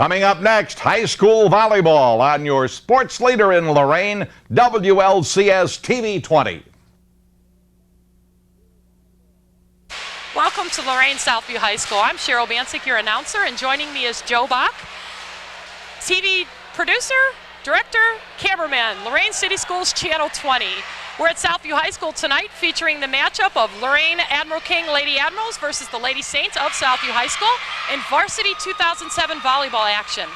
Coming up next, high school volleyball on your sports leader in Lorain, WLCS TV20. Welcome to Lorain Southview High School. I'm Cheryl Bancic, your announcer, and joining me is Joe Bach, TV producer, director, cameraman, Lorain City Schools Channel 20. We're at Southview High School tonight featuring the matchup of Lorain Admiral King Lady Admirals versus the Lady Saints of Southview High School in varsity 2007 volleyball action.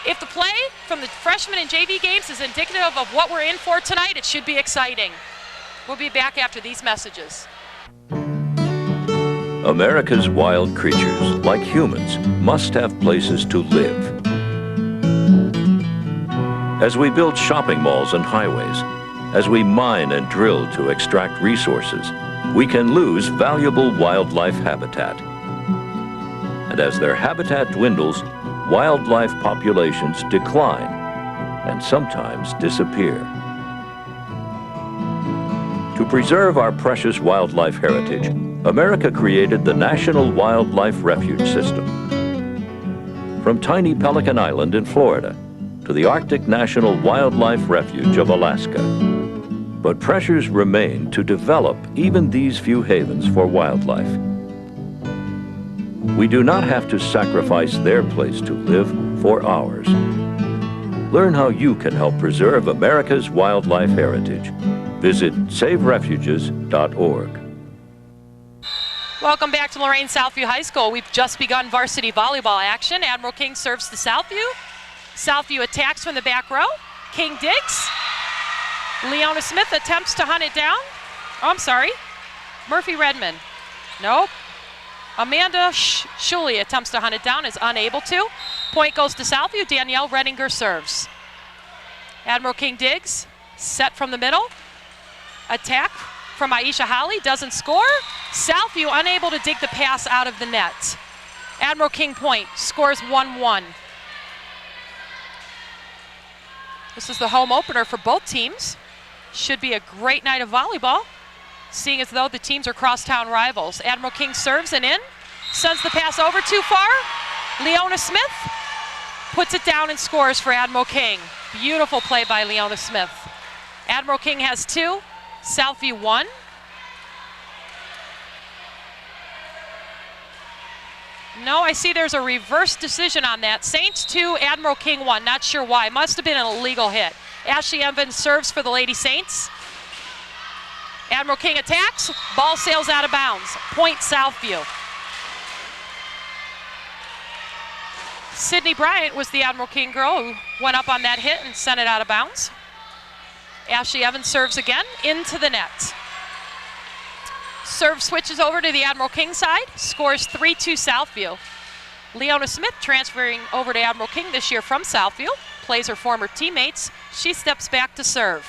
If the play from the freshman and JV games is indicative of what we're in for tonight, it should be exciting. We'll be back after these messages. America's wild creatures, like humans, must have places to live. As we build shopping malls and highways, as we mine and drill to extract resources, we can lose valuable wildlife habitat. And as their habitat dwindles, wildlife populations decline and sometimes disappear. To preserve our precious wildlife heritage, America created the National Wildlife Refuge System. From tiny Pelican Island in Florida to the Arctic National Wildlife Refuge of Alaska. But pressures remain to develop even these few havens for wildlife. We do not have to sacrifice their place to live for ours. Learn how you can help preserve America's wildlife heritage. Visit saverefuges.org. Welcome back to Lorain Southview High School. We've just begun varsity volleyball action. Admiral King serves to Southview. Southview attacks from the back row. King digs. Leona Smith attempts to hunt it down. Oh, I'm sorry. Murphy Redmond. Nope. Amanda Schuley attempts to hunt it down, is unable to. Point goes to Southview. Danielle Redinger serves. Admiral King digs. Set from the middle. Attack from Aisha Holly, doesn't score. Southview unable to dig the pass out of the net. Admiral King point, scores 1-1. This is the home opener for both teams. Should be a great night of volleyball, seeing as though the teams are crosstown rivals. Admiral King serves and in, sends the pass over too far. Leona Smith puts it down and scores for Admiral King. Beautiful play by Leona Smith. Admiral King has 2. Southview 1. No, I see there's a reverse decision on that. Saints 2, Admiral King 1. Not sure why. Must have been an illegal hit. Ashley Evans serves for the Lady Saints. Admiral King attacks. Ball sails out of bounds. Point Southview. Sydney Bryant was the Admiral King girl who went up on that hit and sent it out of bounds. Ashley Evans serves again into the net. Serve switches over to the Admiral King side, scores 3-2 Southview. Leona Smith transferring over to Admiral King this year from Southview, plays her former teammates. She steps back to serve.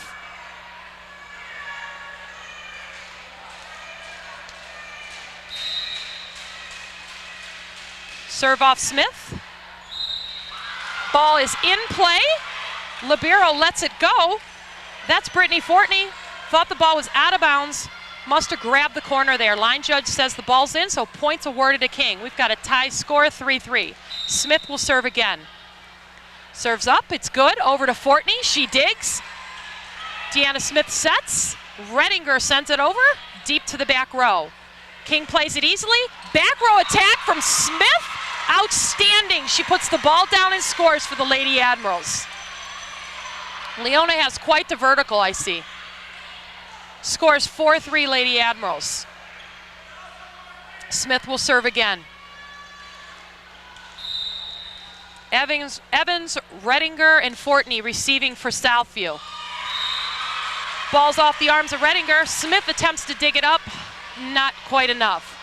Serve off Smith. Ball is in play. Libero lets it go. That's Brittany Fortney. Thought the ball was out of bounds. Must have grabbed the corner there. Line judge says the ball's in, so points awarded to King. We've got a tie score, 3-3. Smith will serve again. Serves up, it's good. Over to Fortney, she digs. Deanna Smith sets. Redinger sends it over, deep to the back row. King plays it easily. Back row attack from Smith. Outstanding. She puts the ball down and scores for the Lady Admirals. Leona has quite the vertical, I see. Scores 4-3 Lady Admirals. Smith will serve again. Evans, Redinger, and Fortney receiving for Southview. Ball's off the arms of Redinger. Smith attempts to dig it up. Not quite enough.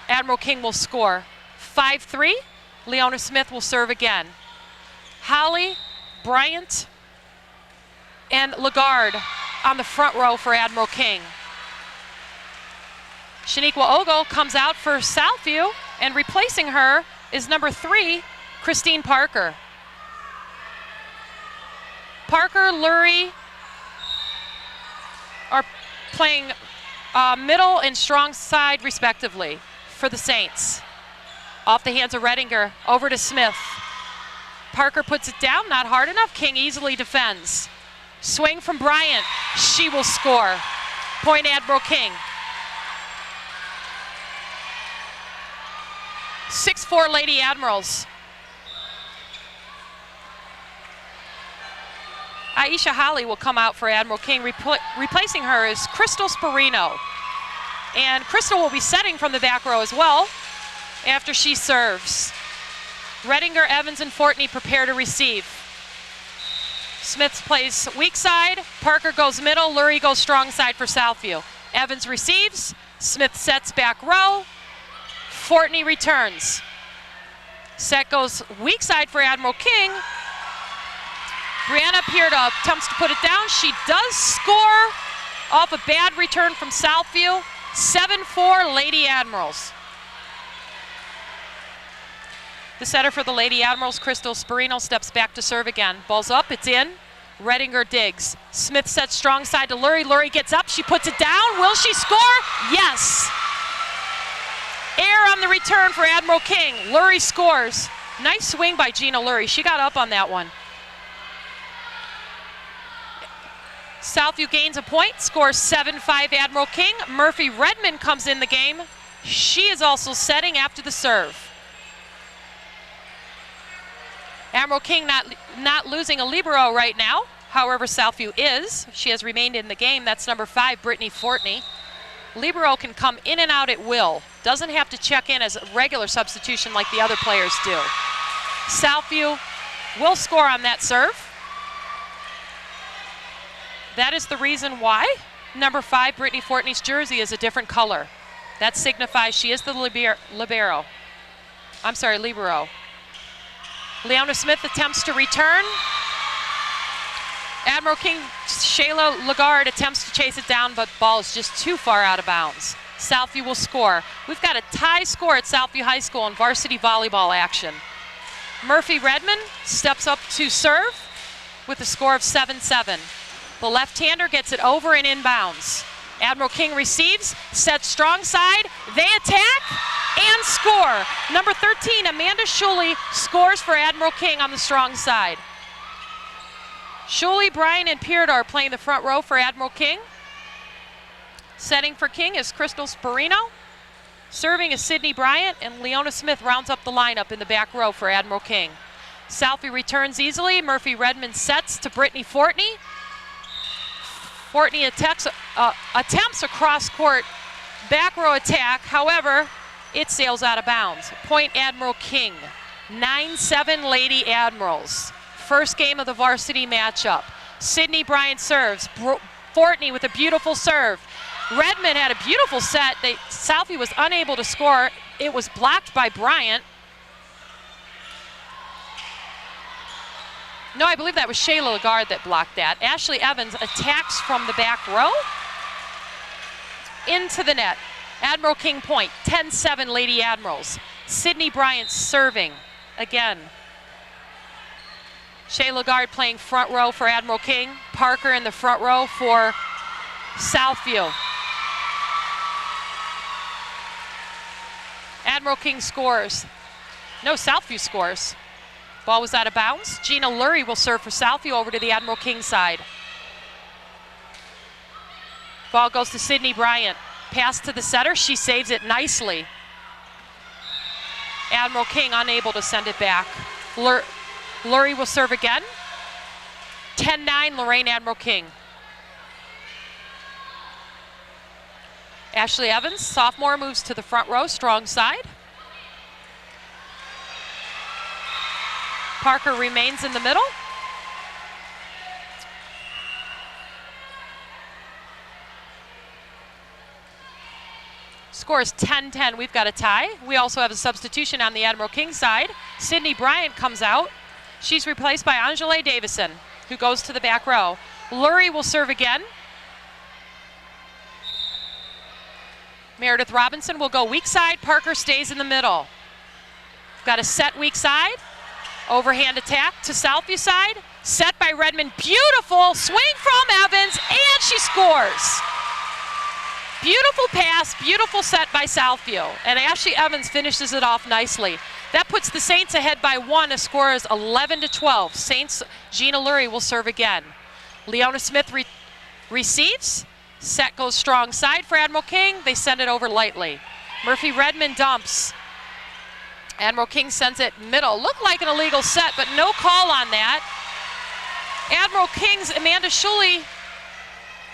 Admiral King will score. 5-3. Leona Smith will serve again. Holly, Bryant, and Lagarde on the front row for Admiral King. Shaniqua Ogle comes out for Southview, and replacing her is number 3, Christine Parker. Parker, Lurie are playing middle and strong side respectively for the Saints. Off the hands of Redinger, over to Smith. Parker puts it down, not hard enough. King easily defends. Swing from Bryant. She will score. Point Admiral King. 6-4 Lady Admirals. Aisha Holly will come out for Admiral King. Replacing her is Crystal Sperino. And Crystal will be setting from the back row as well after she serves. Redinger, Evans, and Fortney prepare to receive. Smith plays weak side. Parker goes middle. Lurie goes strong side for Southview. Evans receives. Smith sets back row. Fortney returns. Set goes weak side for Admiral King. Brianna Pierda attempts to put it down. She does score off a bad return from Southview. 7-4 Lady Admirals. The setter for the Lady Admirals, Crystal Sperino, steps back to serve again. Ball's up, it's in. Redinger digs. Smith sets strong side to Lurie. Lurie gets up, she puts it down. Will she score? Yes. Air on the return for Admiral King. Lurie scores. Nice swing by Gina Lurie. She got up on that one. Southview gains a point, scores 7-5 Admiral King. Murphy Redmond comes in the game. She is also setting after the serve. Admiral King not losing a libero right now. However, Southview is. She has remained in the game. That's number 5, Brittany Fortney. Libero can come in and out at will. Doesn't have to check in as a regular substitution like the other players do. Southview will score on that serve. That is the reason why number 5, Brittany Fortney's jersey is a different color. That signifies she is the libero. I'm sorry, libero. Leona Smith attempts to return. Admiral King, Shayla Lagarde attempts to chase it down, but ball is just too far out of bounds. Southview will score. We've got a tie score at Southview High School in varsity volleyball action. Murphy Redmond steps up to serve with a score of 7-7. The left-hander gets it over and inbounds. Admiral King receives, sets strong side, they attack and score. Number 13, Amanda Schuley, scores for Admiral King on the strong side. Schuley, Bryan, and Pierda are playing the front row for Admiral King. Setting for King is Crystal Sperino. Serving is Sydney Bryant, and Leona Smith rounds up the lineup in the back row for Admiral King. Southview returns easily. Murphy Redmond sets to Brittany Fortney. Fortney attempts a cross-court back row attack. However, it sails out of bounds. Point Admiral King. 9-7 Lady Admirals. First game of the varsity matchup. Sydney Bryant serves. Fortney with a beautiful serve. Redmond had a beautiful set. Southview was unable to score. It was blocked by Bryant. No, I believe that was Shayla Lagarde that blocked that. Ashley Evans attacks from the back row into the net. Admiral King point, 10-7 Lady Admirals. Sydney Bryant serving again. Shayla Lagarde playing front row for Admiral King. Parker in the front row for Southview. Admiral King scores. No, Southview scores. Ball was out of bounds. Gina Lurie will serve for Southview over to the Admiral King side. Ball goes to Sydney Bryant. Pass to the setter. She saves it nicely. Admiral King unable to send it back. Lurie will serve again. 10-9 Lorain Admiral King. Ashley Evans, sophomore, moves to the front row, strong side. Parker remains in the middle. Score is 10-10. We've got a tie. We also have a substitution on the Admiral King side. Sydney Bryant comes out. She's replaced by Angele Davison, who goes to the back row. Lurie will serve again. Meredith Robinson will go weak side. Parker stays in the middle. Got a set weak side. Overhand attack to Southview side. Set by Redmond. Beautiful swing from Evans, and she scores. Beautiful pass, beautiful set by Southview. And Ashley Evans finishes it off nicely. That puts the Saints ahead by 1. The score is 11-12. Saints, Gina Lurie will serve again. Leona Smith receives. Set goes strong side for Admiral King. They send it over lightly. Murphy Redmond dumps. Admiral King sends it middle. Looked like an illegal set, but no call on that. Admiral King's Amanda Schuley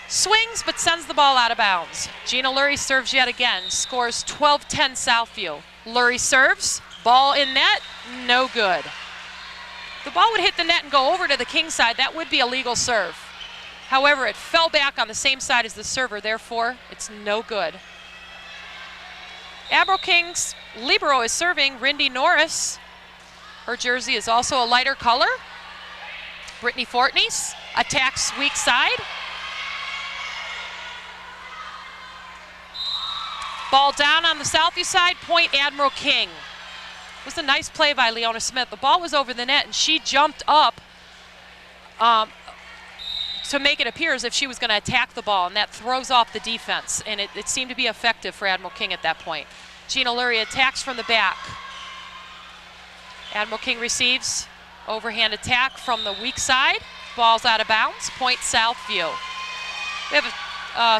swings, but sends the ball out of bounds. Gina Lurie serves yet again. Scores 12-10 Southview. Lurie serves. Ball in net. No good. The ball would hit the net and go over to the King side. That would be a legal serve. However, it fell back on the same side as the server. Therefore, it's no good. Admiral King's libero is serving. Rindy Norris. Her jersey is also a lighter color. Brittany Fortney attacks weak side. Ball down on the Southview side, point Admiral King. It was a nice play by Leona Smith. The ball was over the net and she jumped up to make it appear as if she was going to attack the ball, and that throws off the defense, and it seemed to be effective for Admiral King at that point. Gina Lurie attacks from the back. Admiral King receives. Overhand attack from the weak side. Ball's out of bounds. Point Southview. We have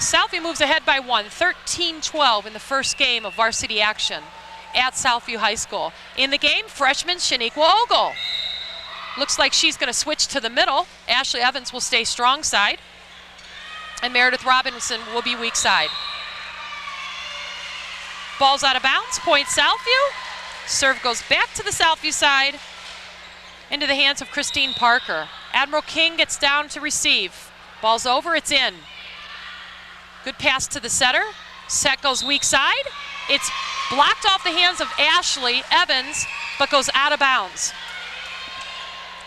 Southview moves ahead by 1, 13-12 in the first game of varsity action at Southview High School. In the game, freshman Shaniqua Ogle. Looks like she's going to switch to the middle. Ashley Evans will stay strong side. And Meredith Robinson will be weak side. Ball's out of bounds. Point Southview. Serve goes back to the Southview side. Into the hands of Christine Parker. Admiral King gets down to receive. Ball's over, it's in. Good pass to the setter. Set goes weak side. It's blocked off the hands of Ashley Evans, but goes out of bounds.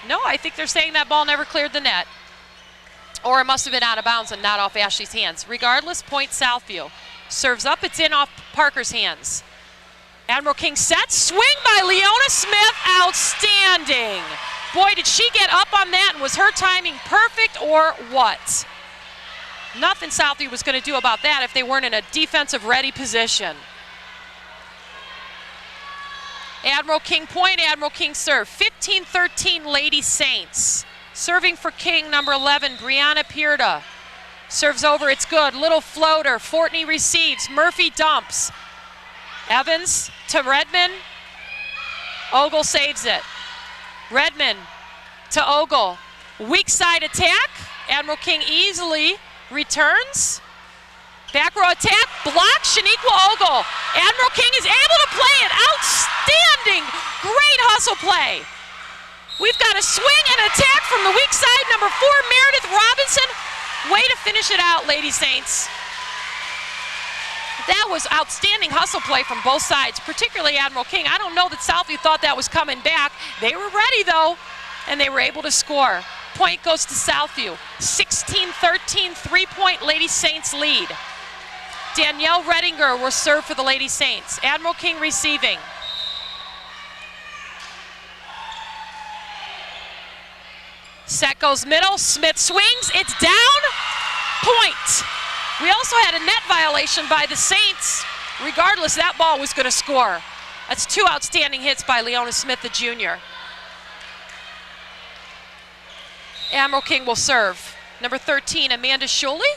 No, I think they're saying that ball never cleared the net. Or it must have been out of bounds and not off Ashley's hands. Regardless, point Southview. Serves up, it's in off Parker's hands. Admiral King sets, swing by Leona Smith, outstanding. Boy, did she get up on that, and was her timing perfect or what? Nothing Southview was going to do about that if they weren't in a defensive ready position. Admiral King point, Admiral King serve. 15-13 Lady Saints. Serving for King, number 11, Brianna Pierda. Serves over, it's good. Little floater, Fortney receives. Murphy dumps. Evans to Redmond. Ogle saves it. Redmond to Ogle. Weak side attack. Admiral King easily returns. Back row attack. Block. Shaniqua Ogle. Admiral King is able to play it. Outstanding. Great hustle play. We've got a swing and attack from the weak side. Number 4, Meredith Robinson. Way to finish it out, Lady Saints. That was outstanding hustle play from both sides, particularly Admiral King. I don't know that Southview thought that was coming back. They were ready, though, and they were able to score. Point goes to Southview. 16-13, 3-point Lady Saints lead. Danielle Redinger will serve for the Lady Saints. Admiral King receiving. Set goes middle. Smith swings. It's down. Point. We also had a net violation by the Saints. Regardless, that ball was going to score. That's 2 outstanding hits by Leona Smith, the junior. Admiral King will serve. Number 13, Amanda Schuley.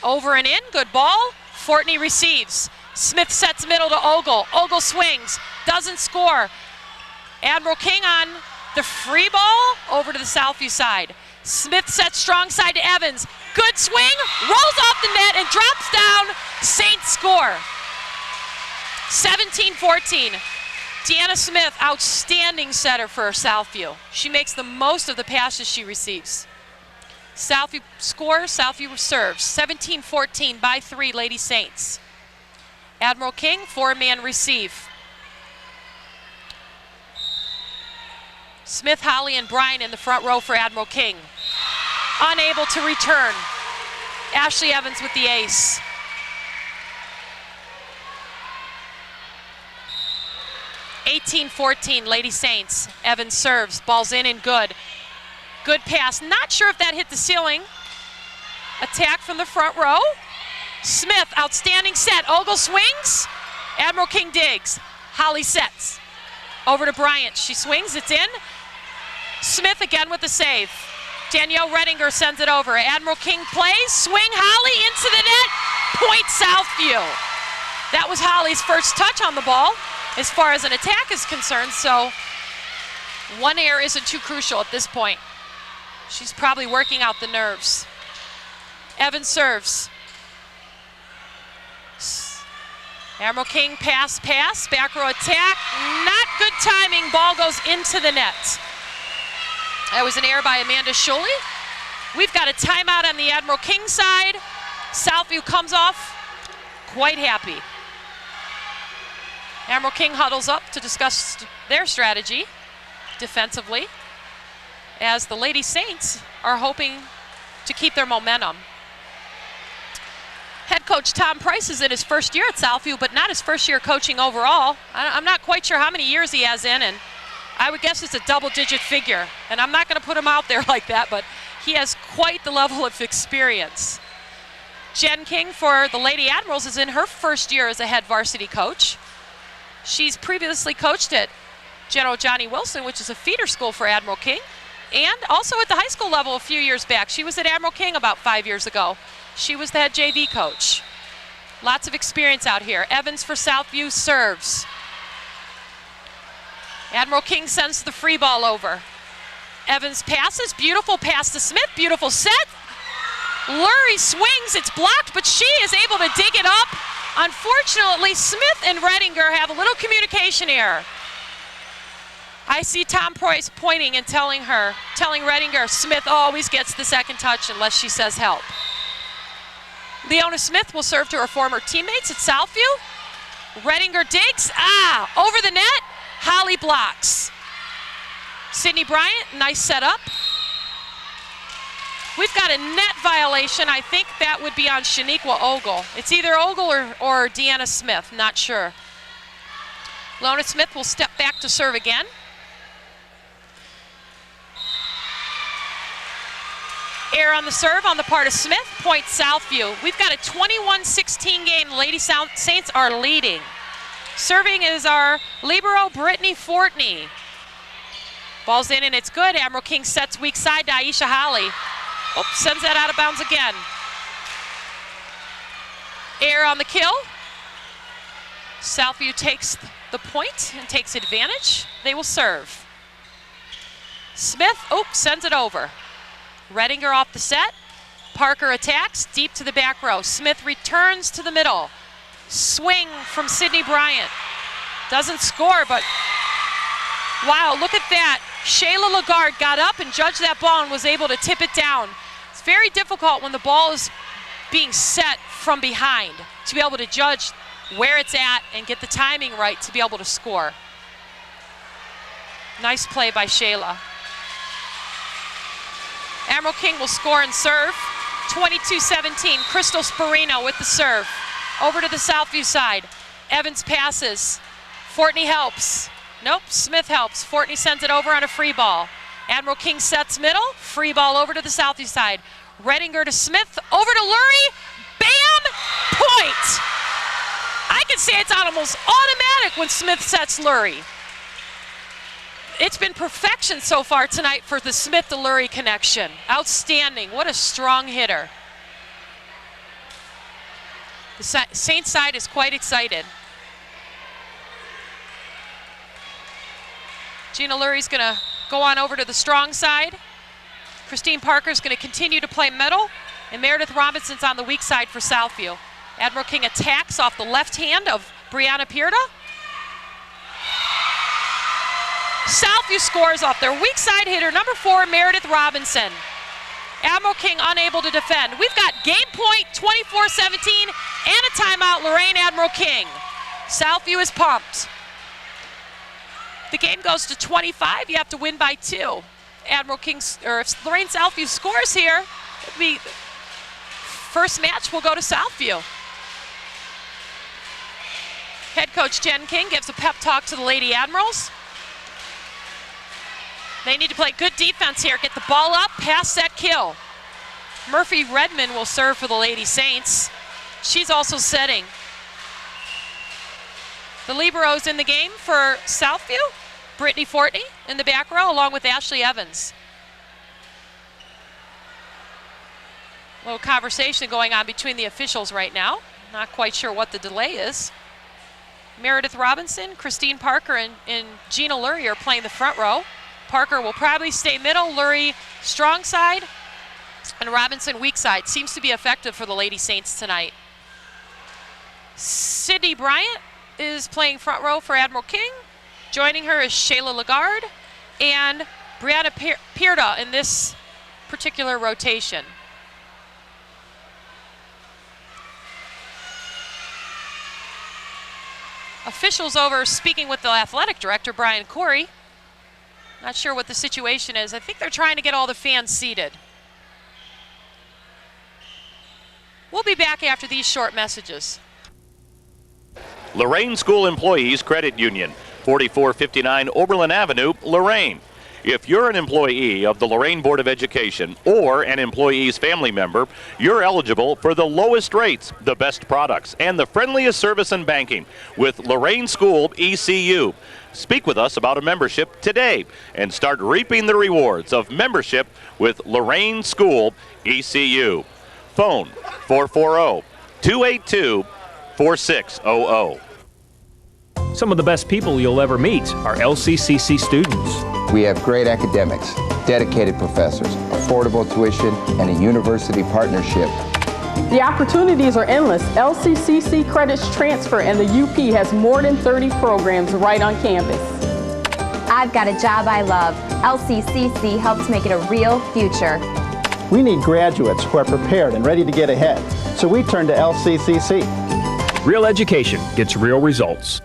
Over and in, good ball. Fortney receives. Smith sets middle to Ogle. Ogle swings, doesn't score. Admiral King on the free ball over to the Southview side. Smith sets strong side to Evans. Good swing, rolls off the net and drops down. Saints score. 17-14. Deanna Smith, outstanding setter for Southview. She makes the most of the passes she receives. Southview scores, Southview serves. 17-14 by 3, Lady Saints. Admiral King, 4-man receive. Smith, Holly, and Bryan in the front row for Admiral King. Unable to return. Ashley Evans with the ace. (18-14) Lady Saints. Evans serves. Ball's in and good. Good pass. Not sure if that hit the ceiling. Attack from the front row. Smith, outstanding set. Ogle swings. Admiral King digs. Holly sets. Over to Bryant. She swings. It's in. Smith again with the save. Danielle Redinger sends it over. Admiral King plays. Swing. Holly into the net. Point Southview. That was Holly's first touch on the ball as far as an attack is concerned, so one error isn't too crucial at this point. She's probably working out the nerves. Evans serves. Admiral King pass, back row attack. Not good timing, ball goes into the net. That was an error by Amanda Schuley. We've got a timeout on the Admiral King side. Southview comes off quite happy. Admiral King huddles up to discuss their strategy defensively, as the Lady Saints are hoping to keep their momentum. Head coach Tom Price is in his first year at Southview, but not his first year coaching overall. I'm not quite sure how many years he has in, and I would guess it's a double-digit figure. And I'm not going to put him out there like that, but he has quite the level of experience. Jen King for the Lady Admirals is in her first year as a head varsity coach. She's previously coached at General Johnny Wilson, which is a feeder school for Admiral King, and also at the high school level a few years back. She was at Admiral King about 5 years ago. She was the head JV coach. Lots of experience out here. Evans for Southview serves. Admiral King sends the free ball over. Evans passes, beautiful pass to Smith, beautiful set. Lurie swings, it's blocked, but she is able to dig it up. Unfortunately, Smith and Redinger have a little communication error. I see Tom Price pointing and telling Redinger, Smith always gets the second touch unless she says help. Leona Smith will serve to her former teammates at Southview. Redinger digs, over the net. Holly blocks. Sydney Bryant, nice setup. We've got a net violation. I think that would be on Shaniqua Ogle. It's either Ogle or Deanna Smith, not sure. Leona Smith will step back to serve again. Error on the serve on the part of Smith, point Southview. We've got a 21-16 game. Lady Saints are leading. Serving is our libero, Brittany Fortney. Ball's in and it's good. Admiral King sets weak side to Aisha Holly. Sends that out of bounds again. Error on the kill. Southview takes the point and takes advantage. They will serve. Smith, sends it over. Redinger off the set. Parker attacks, deep to the back row. Smith returns to the middle. Swing from Sydney Bryant. Doesn't score, but wow, look at that. Shayla Lagarde got up and judged that ball and was able to tip it down. It's very difficult when the ball is being set from behind to be able to judge where it's at and get the timing right to be able to score. Nice play by Shayla. Admiral King will score and serve. 22-17, Crystal Sparino with the serve. Over to the Southview side. Evans passes. Fortney helps. Nope, Smith helps. Fortney sends it over on a free ball. Admiral King sets middle. Free ball over to the Southview side. Redinger to Smith. Over to Lurie. Bam! Point! I can say it's almost automatic when Smith sets Lurie. It's been perfection so far tonight for the Smith to Lurie connection. Outstanding. What a strong hitter. The Saints side is quite excited. Gina Lurie's going to go on over to the strong side. Christine Parker's going to continue to play middle. And Meredith Robinson's on the weak side for Southview. Admiral King attacks off the left hand of Brianna Pierda. Southview scores off their weak side hitter, number 4, Meredith Robinson. Admiral King unable to defend. We've got game point, 24-17, and a timeout, Lorain Admiral King. Southview is pumped. The game goes to 25. You have to win by 2. Admiral King, or if Lorain Southview scores here, it'll be first match will go to Southview. Head coach Jen King gives a pep talk to the Lady Admirals. They need to play good defense here. Get the ball up, pass that kill. Murphy Redmond will serve for the Lady Saints. She's also setting. The libero's in the game for Southview. Brittany Fortney in the back row along with Ashley Evans. A little conversation going on between the officials right now. Not quite sure what the delay is. Meredith Robinson, Christine Parker, and Gina Lurie are playing the front row. Parker will probably stay middle, Lurie strong side, and Robinson weak side. Seems to be effective for the Lady Saints tonight. Sydney Bryant is playing front row for Admiral King. Joining her is Shayla Lagarde and Brianna Pierda in this particular rotation. Officials over speaking with the athletic director, Brian Corey. Not sure what the situation is. I think they're trying to get all the fans seated. We'll be back after these short messages. Lorain School Employees Credit Union, 4459 Oberlin Avenue, Lorain. If you're an employee of the Lorain Board of Education or an employee's family member, you're eligible for the lowest rates, the best products, and the friendliest service in banking with Lorain School ECU. Speak with us about a membership today and start reaping the rewards of membership with Lorain School ECU. Phone 440-282-4600. Some of the best people you'll ever meet are LCCC students. We have great academics, dedicated professors, affordable tuition, and a university partnership. The opportunities are endless. LCCC credits transfer, and the UP has more than 30 programs right on campus. I've got a job I love. LCCC helps make it a real future. We need graduates who are prepared and ready to get ahead, so we turn to LCCC. Real education gets real results.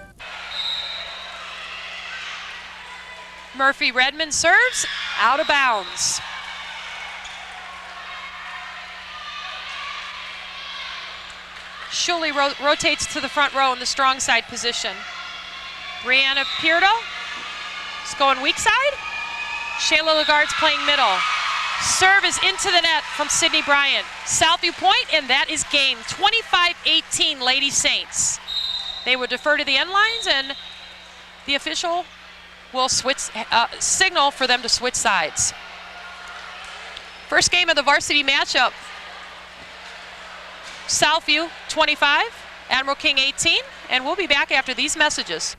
Murphy Redmond serves out of bounds. Shuley rotates to the front row in the strong side position. Brianna Pierdo is going weak side. Shayla Lagarde's playing middle. Serve is into the net from Sydney Bryant. Southview point, and that is game. 25-18 Lady Saints. They would defer to the end lines, and the official will switch, signal for them to switch sides. First game of the varsity matchup. Southview 25, Admiral King 18, and we'll be back after these messages.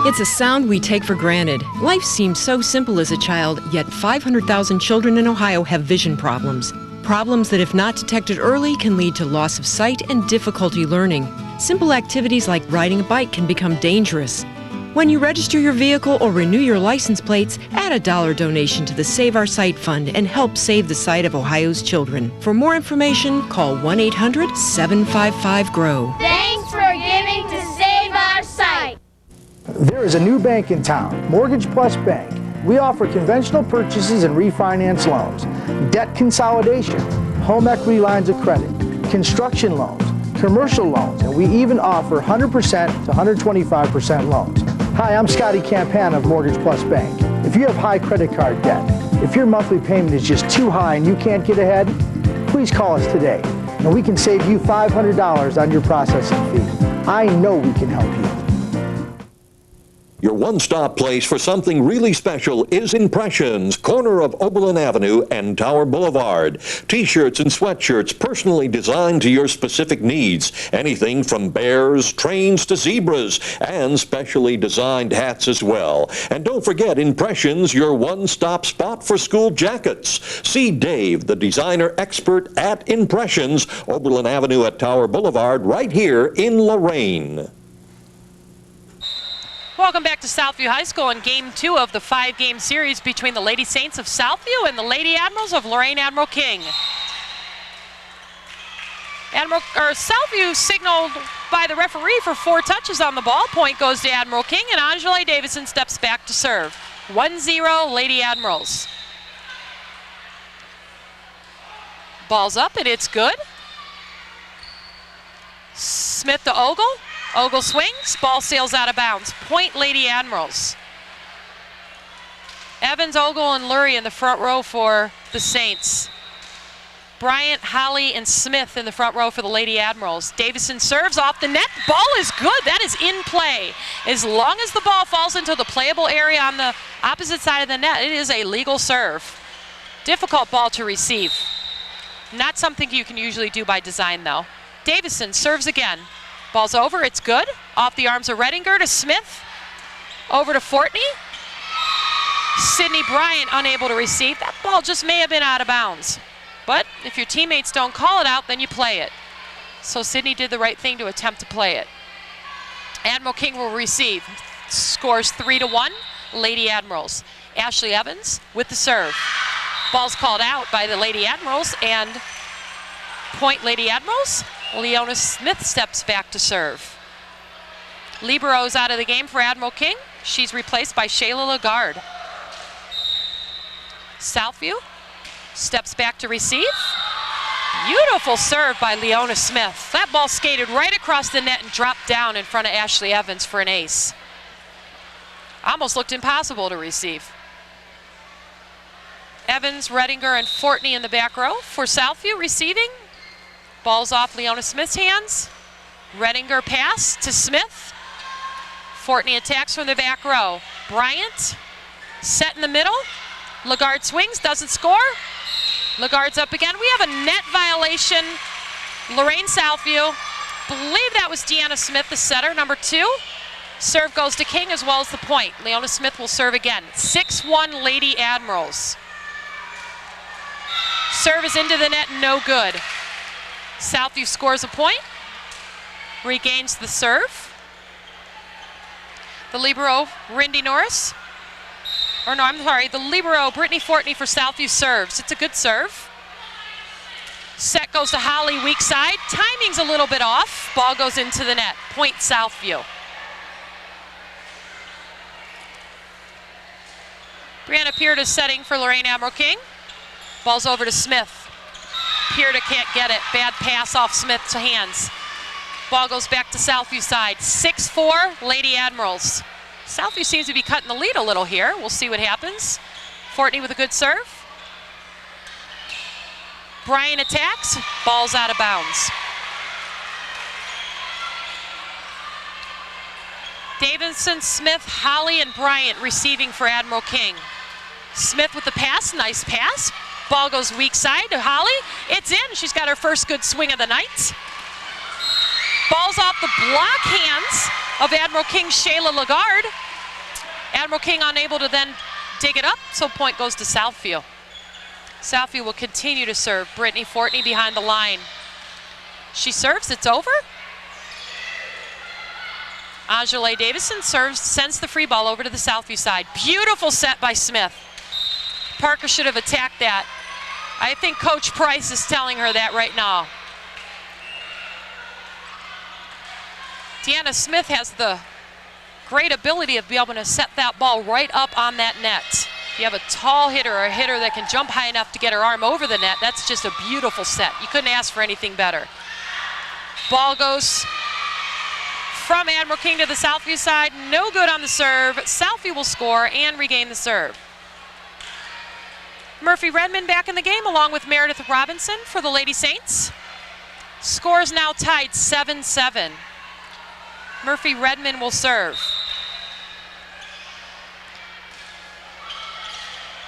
It's a sound we take for granted. Life seemed so simple as a child, yet 500,000 children in Ohio have vision problems. Problems that, if not detected early, can lead to loss of sight and difficulty learning. Simple activities like riding a bike can become dangerous. When you register your vehicle or renew your license plates, add a $1 donation to the Save Our Sight Fund and help save the sight of Ohio's children. For more information, call 1-800-755-GROW. Thanks for giving to Save Our Sight. There is a new bank in town, Mortgage Plus Bank. We offer conventional purchases and refinance loans, debt consolidation, home equity lines of credit, construction loans, commercial loans, and we even offer 100% to 125% loans. Hi, I'm Scotty Campan of Mortgage Plus Bank. If you have high credit card debt, if your monthly payment is just too high and you can't get ahead, please call us today, and we can save you $500 on your processing fee. I know we can help you. Your one-stop place for something really special is Impressions, corner of Oberlin Avenue and Tower Boulevard. T-shirts and sweatshirts personally designed to your specific needs. Anything from bears, trains to zebras, and specially designed hats as well. And don't forget Impressions, your one-stop spot for school jackets. See Dave, the designer expert at Impressions, Oberlin Avenue at Tower Boulevard, right here in Lorain. Welcome back to Southview High School in Game 2 of the 5-game series between the Lady Saints of Southview and the Lady Admirals of Lorain Admiral King. Southview signaled by the referee for 4 touches on the ball. Point goes to Admiral King, and Angela Davison steps back to serve. 1-0 Lady Admirals. Ball's up, and it's good. Smith to Ogle. Ogle swings, ball sails out of bounds. Point Lady Admirals. Evans, Ogle, and Lurie in the front row for the Saints. Bryant, Holly, and Smith in the front row for the Lady Admirals. Davison serves off the net. Ball is good. That is in play. As long as the ball falls into the playable area on the opposite side of the net, it is a legal serve. Difficult ball to receive. Not something you can usually do by design, though. Davison serves again. Ball's over. It's good. Off the arms of Redinger to Smith. Over to Fortney. Sydney Bryant unable to receive. That ball just may have been out of bounds. But if your teammates don't call it out, then you play it. So Sydney did the right thing to attempt to play it. Admiral King will receive. Scores 3-1, Lady Admirals. Ashley Evans with the serve. Ball's called out by the Lady Admirals, and point Lady Admirals. Leona Smith steps back to serve. Libero's out of the game for Admiral King. She's replaced by Shayla Lagarde. Southview steps back to receive. Beautiful serve by Leona Smith. That ball skated right across the net and dropped down in front of Ashley Evans for an ace. Almost looked impossible to receive. Evans, Redinger, and Fortney in the back row for Southview receiving. Ball's off Leona Smith's hands. Redinger pass to Smith. Fortney attacks from the back row. Bryant set in the middle. Lagarde swings, doesn't score. Lagarde's up again. We have a net violation. Lorain Southview. Believe that was Deanna Smith, the setter, number 2. Serve goes to King as well as the point. Leona Smith will serve again. 6-1 Lady Admirals. Serve is into the net, no good. Southview scores a point. Regains the serve. The libero, Rindy Norris. Or no, I'm sorry, the libero, Brittany Fortney for Southview serves. It's a good serve. Set goes to Holly, weak side. Timing's a little bit off. Ball goes into the net. Point Southview. Brianna Pierta setting for Lorain Admiral King. Ball's over to Smith. Pierta can't get it. Bad pass off Smith's hands. Ball goes back to Southview side. 6-4 Lady Admirals. Southview seems to be cutting the lead a little here. We'll see what happens. Fortney with a good serve. Bryant attacks. Ball's out of bounds. Davidson, Smith, Holly, and Bryant receiving for Admiral King. Smith with the pass. Nice pass. Ball goes weak side to Holly. It's in. She's got her first good swing of the night. Ball's off the block hands of Admiral King's Shayla Lagarde. Admiral King unable to then dig it up, so point goes to Southview. Southview will continue to serve. Brittany Fortney behind the line. She serves, it's over. Angela Davison serves, sends the free ball over to the Southview side. Beautiful set by Smith. Parker should have attacked that. I think Coach Price is telling her that right now. Deanna Smith has the great ability of being able to set that ball right up on that net. If you have a tall hitter or a hitter that can jump high enough to get her arm over the net, that's just a beautiful set. You couldn't ask for anything better. Ball goes from Admiral King to the Southview side. No good on the serve. Southview will score and regain the serve. Murphy Redmond back in the game along with Meredith Robinson for the Lady Saints. Score is now tied 7-7. Murphy Redmond will serve.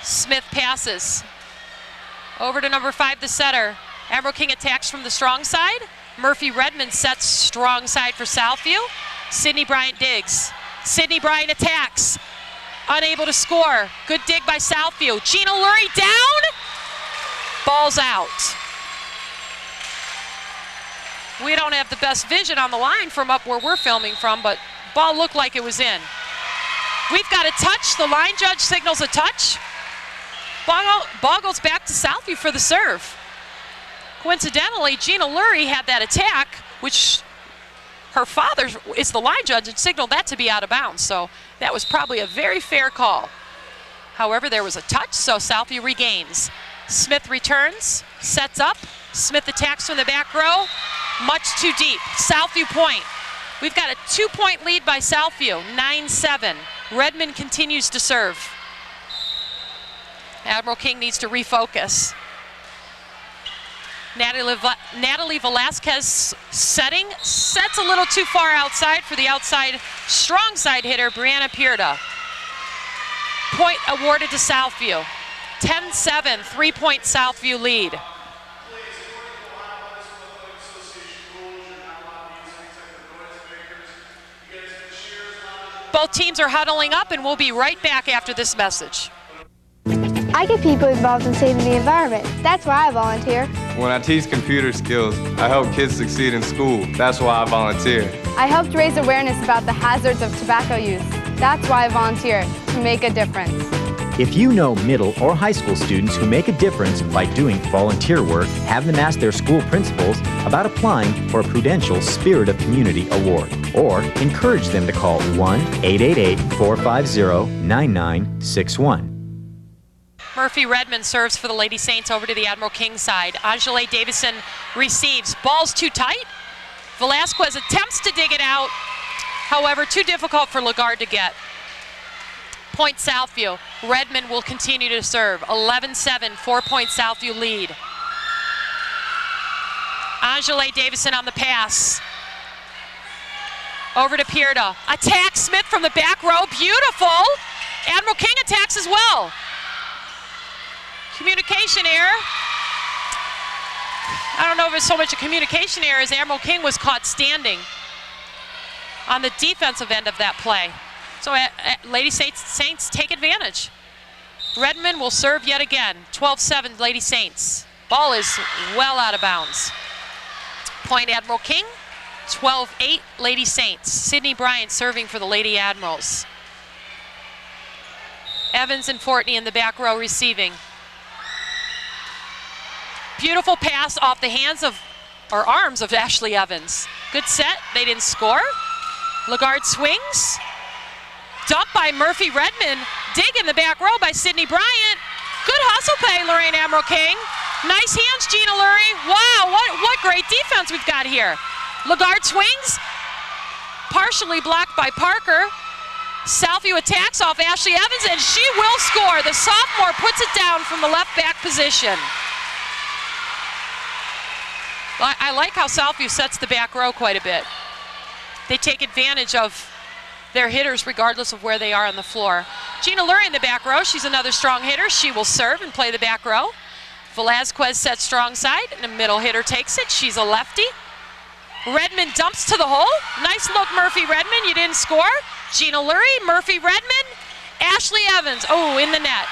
Smith passes. Over to number 5, the setter. Admiral King attacks from the strong side. Murphy Redmond sets strong side for Southview. Sydney Bryant digs. Sydney Bryant attacks. Unable to score. Good dig by Southview. Gina Lurie down. Ball's out. We don't have the best vision on the line from up where we're filming from, but ball looked like it was in. We've got a touch. The line judge signals a touch. Ball goes back to Southview for the serve. Coincidentally, Gina Lurie had that attack, which her father is the line judge and signaled that to be out of bounds. So that was probably a very fair call. However, there was a touch, so Southview regains. Smith returns, sets up. Smith attacks from the back row. Much too deep. Southview point. We've got a 2-point lead by Southview, 9-7. Redmond continues to serve. Admiral King needs to refocus. Natalie Velasquez sets a little too far outside for the outside strong side hitter, Brianna Pierda. Point awarded to Southview. 10-7, 3-point Southview lead. Both teams are huddling up, and we'll be right back after this message. I get people involved in saving the environment. That's why I volunteer. When I teach computer skills, I help kids succeed in school. That's why I volunteer. I helped raise awareness about the hazards of tobacco use. That's why I volunteer, to make a difference. If you know middle or high school students who make a difference by doing volunteer work, have them ask their school principals about applying for a Prudential Spirit of Community Award, or encourage them to call 1-888-450-9961. Murphy Redmond serves for the Lady Saints over to the Admiral King side. Angele Davison receives. Ball's too tight. Velasquez attempts to dig it out. However, too difficult for Lagarde to get. Point Southview. Redmond will continue to serve. 11-7, 4-point Southview lead. Angele Davison on the pass. Over to Pierda. Attack Smith from the back row. Beautiful. Admiral King attacks as well. Communication error. I don't know if it's so much a communication error as Admiral King was caught standing on the defensive end of that play. So Lady Saints take advantage. Redmond will serve yet again. 12-7 Lady Saints. Ball is well out of bounds. Point Admiral King. 12-8 Lady Saints. Sydney Bryant serving for the Lady Admirals. Evans and Fortney in the back row receiving. Beautiful pass off the hands of, or arms of Ashley Evans. Good set, they didn't score. Lagarde swings. Dumped by Murphy Redmond. Dig in the back row by Sydney Bryant. Good hustle play, Lorain Admiral King. Nice hands, Gina Lurie. Wow, what great defense we've got here. Lagarde swings. Partially blocked by Parker. Southview attacks off Ashley Evans, and she will score. The sophomore puts it down from the left back position. I like how Southview sets the back row quite a bit. They take advantage of their hitters regardless of where they are on the floor. Gina Lurie in the back row, she's another strong hitter. She will serve and play the back row. Velasquez sets strong side, and a middle hitter takes it. She's a lefty. Redmond dumps to the hole. Nice look, Murphy Redmond, you didn't score. Gina Lurie, Murphy Redmond, Ashley Evans, oh, in the net.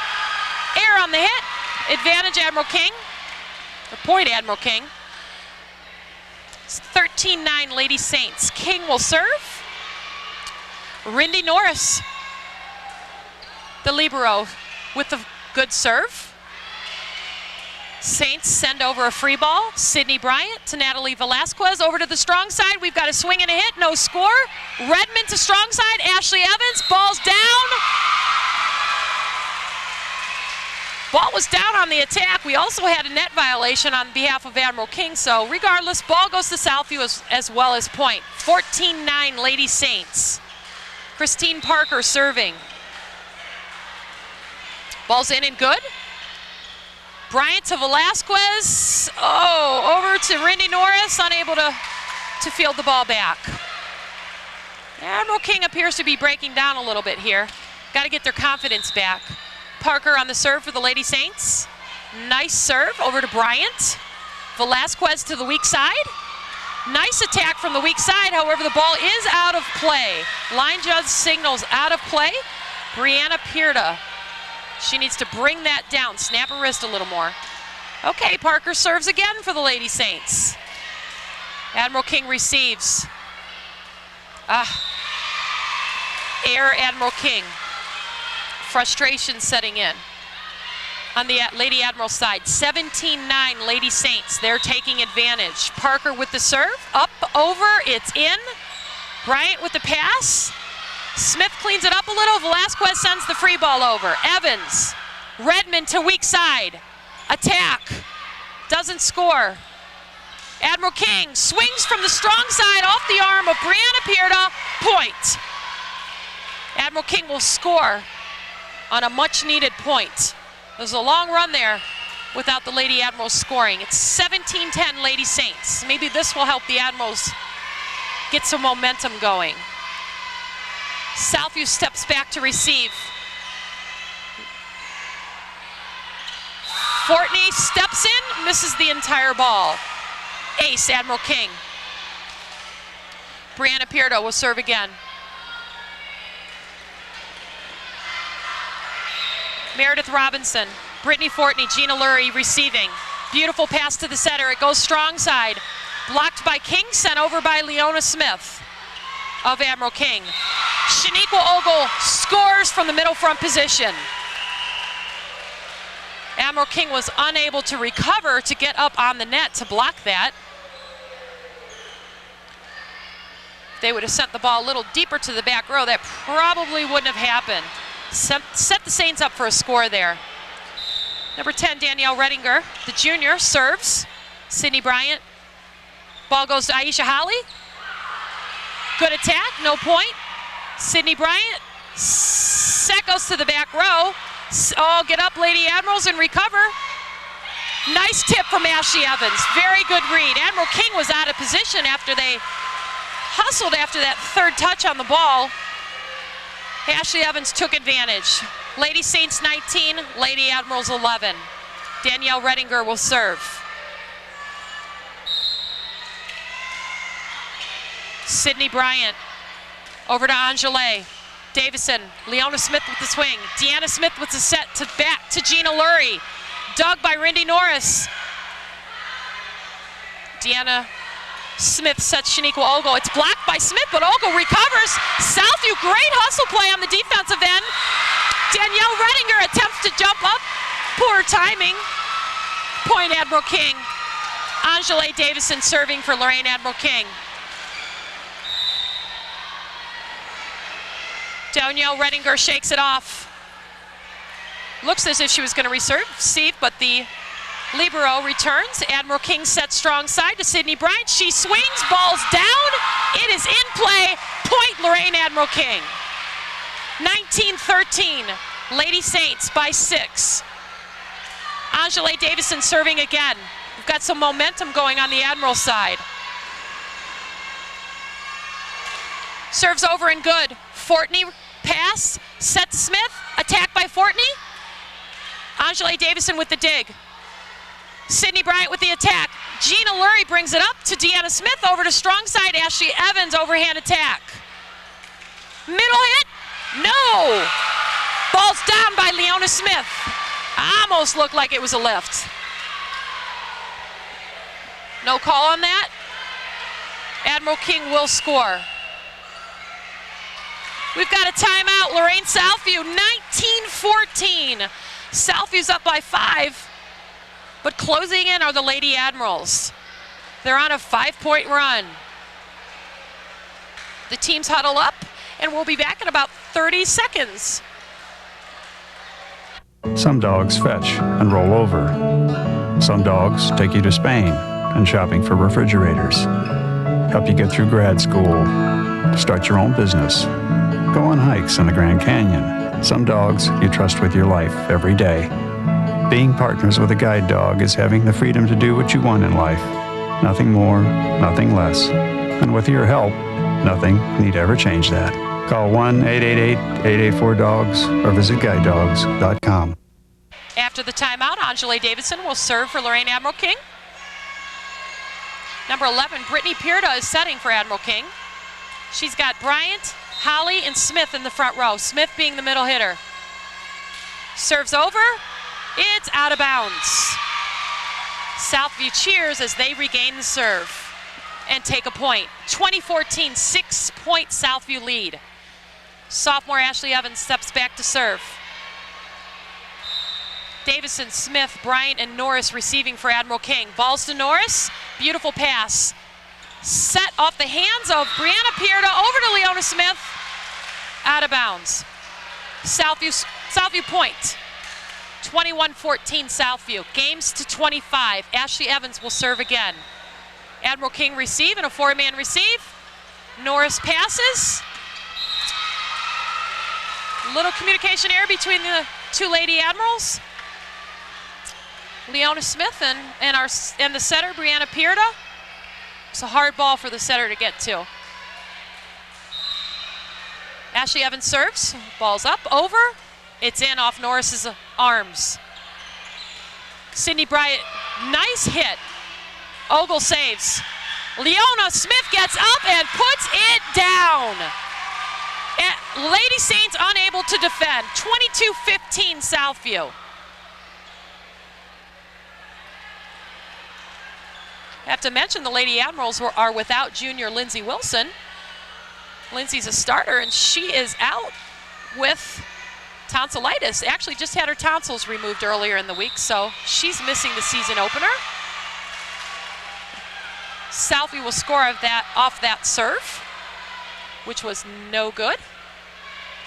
Error on the hit, advantage Admiral King, or point Admiral King. It's 13-9 Lady Saints. King will serve. Rindy Norris, the libero, with the good serve. Saints send over a free ball. Sydney Bryant to Natalie Velasquez. Over to the strong side. We've got a swing and a hit. No score. Redmond to strong side. Ashley Evans. Ball's down. Ball was down on the attack. We also had a net violation on behalf of Admiral King. So regardless, ball goes to Southview as well as point. 14-9 Lady Saints. Christine Parker serving. Ball's in and good. Bryant to Velasquez. Oh, over to Rindy Norris, unable to field the ball back. Admiral King appears to be breaking down a little bit here. Got to get their confidence back. Parker on the serve for the Lady Saints. Nice serve over to Bryant. Velasquez to the weak side. Nice attack from the weak side. However, the ball is out of play. Line judge signals out of play. Brianna Pierda. She needs to bring that down, snap her wrist a little more. Okay, Parker serves again for the Lady Saints. Admiral King receives. Error Admiral King. Frustration setting in. On the Lady Admiral side, 17-9 Lady Saints. They're taking advantage. Parker with the serve, up, over, it's in. Bryant with the pass. Smith cleans it up a little. Velasquez sends the free ball over. Evans, Redmond to weak side. Attack, doesn't score. Admiral King swings from the strong side off the arm of Brianna Pierda. Point. Admiral King will score on a much needed point. There's a long run there without the Lady Admirals scoring. It's 17-10 Lady Saints. Maybe this will help the Admirals get some momentum going. Southview steps back to receive. Fortney steps in, misses the entire ball. Ace, Admiral King. Brianna Pierdo will serve again. Meredith Robinson, Brittany Fortney, Gina Lurie receiving. Beautiful pass to the center. It goes strong side. Blocked by King, sent over by Leona Smith of Admiral King. Shaniqua Ogle scores from the middle front position. Admiral King was unable to recover to get up on the net to block that. If they would have sent the ball a little deeper to the back row, that probably wouldn't have happened. Set the Saints up for a score there. Number 10, Danielle Redinger, the junior, serves. Sydney Bryant. Ball goes to Aisha Holly. Good attack, no point. Sydney Bryant. Set goes to the back row. Oh, get up, Lady Admirals, and recover. Nice tip from Ashley Evans. Very good read. Admiral King was out of position after they hustled after that third touch on the ball. Ashley Evans took advantage. Lady Saints 19, Lady Admirals 11. Danielle Redinger will serve. Sydney Bryant over to Angele. Davison, Leona Smith with the swing. Deanna Smith with the set to back to Gina Lurie. Dug by Rindy Norris. Deanna Smith sets Shaniqua Ogle. It's blocked by Smith, but Ogle recovers. Southview, great hustle play on the defensive end. Danielle Redinger attempts to jump up. Poor timing. Point Admiral King. Angele Davison serving for Lorain Admiral King. Danielle Redinger shakes it off. Looks as if she was going to receive, but the libero returns. Admiral King sets strong side to Sydney Bryant. She swings, ball's down. It is in play. Point Lorain Admiral King. 19-13, Lady Saints by 6. Angele Davison serving again. We've got some momentum going on the Admiral side. Serves over and good. Fortney pass, set to Smith, attack by Fortney. Angele Davison with the dig. Sydney Bryant with the attack. Gina Lurie brings it up to Deanna Smith, over to strong side. Ashley Evans, overhand attack. Middle hit, no! Ball's down by Leona Smith. Almost looked like it was a lift. No call on that. Admiral King will score. We've got a timeout. Lorain Southview, 19-14. Southview's up by 5, but closing in are the Lady Admirals. They're on a 5-point run. The teams huddle up, and we'll be back in about 30 seconds. Some dogs fetch and roll over. Some dogs take you to Spain and shopping for refrigerators. Help you get through grad school, start your own business, go on hikes in the Grand Canyon. Some dogs you trust with your life every day. Being partners with a guide dog is having the freedom to do what you want in life. Nothing more, nothing less. And with your help, nothing need ever change that. Call 1-888-884-DOGS or visit guidedogs.com. After the timeout, Angele Davison will serve for Lorain Admiral King. Number 11, Brittany Pierda is setting for Admiral King. She's got Bryant, Holly, and Smith in the front row. Smith being the middle hitter. Serves over. It's out of bounds. Southview cheers as they regain the serve and take a point. 20-14, 6-point Southview lead. Sophomore Ashley Evans steps back to serve. Davison, Smith, Bryant, and Norris receiving for Admiral King. Balls to Norris. Beautiful pass. Set off the hands of Brianna Pierda over to Leona Smith. Out of bounds. Southview point. 21-14 Southview. Games to 25. Ashley Evans will serve again. Admiral King receive and a 4-man receive. Norris passes. Little communication error between the two Lady Admirals. Leona Smith and the setter, Brianna Pierda. It's a hard ball for the setter to get to. Ashley Evans serves. Ball's up, over. It's in off Norris's arms. Sydney Bryant, nice hit. Ogle saves. Leona Smith gets up and puts it down. Lady Saints unable to defend. 22-15 Southview. I have to mention the Lady Admirals are without junior Lindsay Wilson. Lindsay's a starter, and she is out with tonsillitis. Actually just had her tonsils removed earlier in the week, so she's missing the season opener. Southview will score off that serve, which was no good.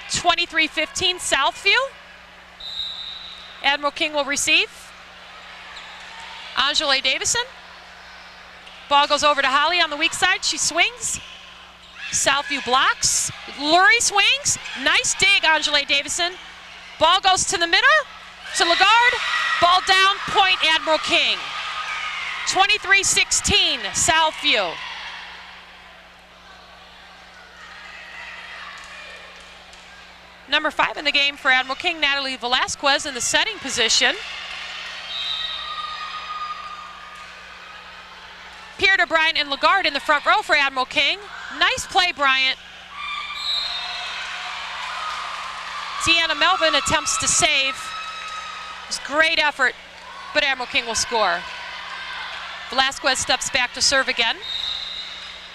23-15 Southview. Admiral King will receive. Angela Davison. Ball goes over to Holly on the weak side. She swings. Southview blocks. Lurie swings. Nice dig, Angela Davison. Ball goes to the middle, to Lagarde. Ball down, point Admiral King. 23-16 Southview. Number 5 in the game for Admiral King, Natalie Velasquez in the setting position. Pierda, Bryant, and Lagarde in the front row for Admiral King. Nice play, Bryant. Deanna Melvin attempts to save. It was great effort, but Admiral King will score. Velasquez steps back to serve again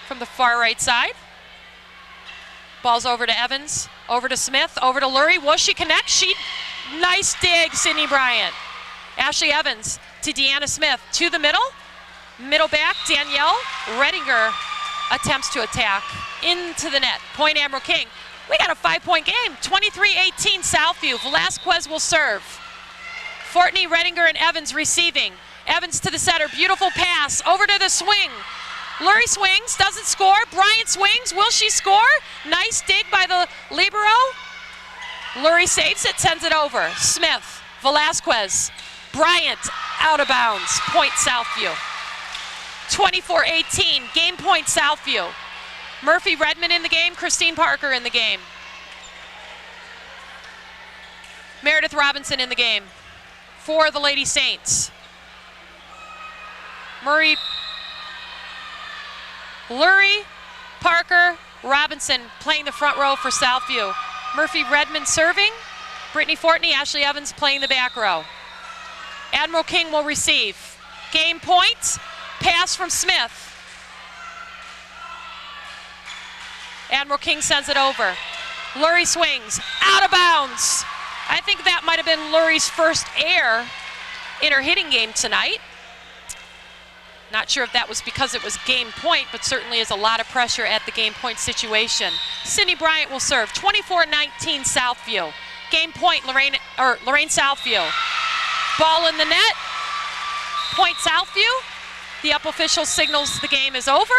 from the far right side. Ball's over to Evans, over to Smith, over to Lurie. Will she connect? Nice dig, Sydney Bryant. Ashley Evans to Deanna Smith, to the middle. Middle back, Danielle Redinger attempts to attack into the net. Point Admiral King. We got a 5-point game. 23-18 Southview. Velasquez will serve. Fortney, Redinger, and Evans receiving. Evans to the setter. Beautiful pass. Over to the swing. Lurie swings, doesn't score. Bryant swings. Will she score? Nice dig by the libero. Lurie saves it, sends it over. Smith, Velasquez, Bryant out of bounds. Point Southview. 24-18, game point Southview. Murphy Redmond in the game, Christine Parker in the game. Meredith Robinson in the game for the Lady Saints. Lurie, Parker, Robinson playing the front row for Southview. Murphy Redmond serving. Brittany Fortney, Ashley Evans playing the back row. Admiral King will receive. Game point. Pass from Smith. Admiral King sends it over. Lurie swings, out of bounds. I think that might have been Lurie's first error in her hitting game tonight. Not sure if that was because it was game point, but certainly is a lot of pressure at the game point situation. Sydney Bryant will serve. 24-19 Southview. Game point, Lorain Southview. Ball in the net. Point Southview. The up official signals the game is over,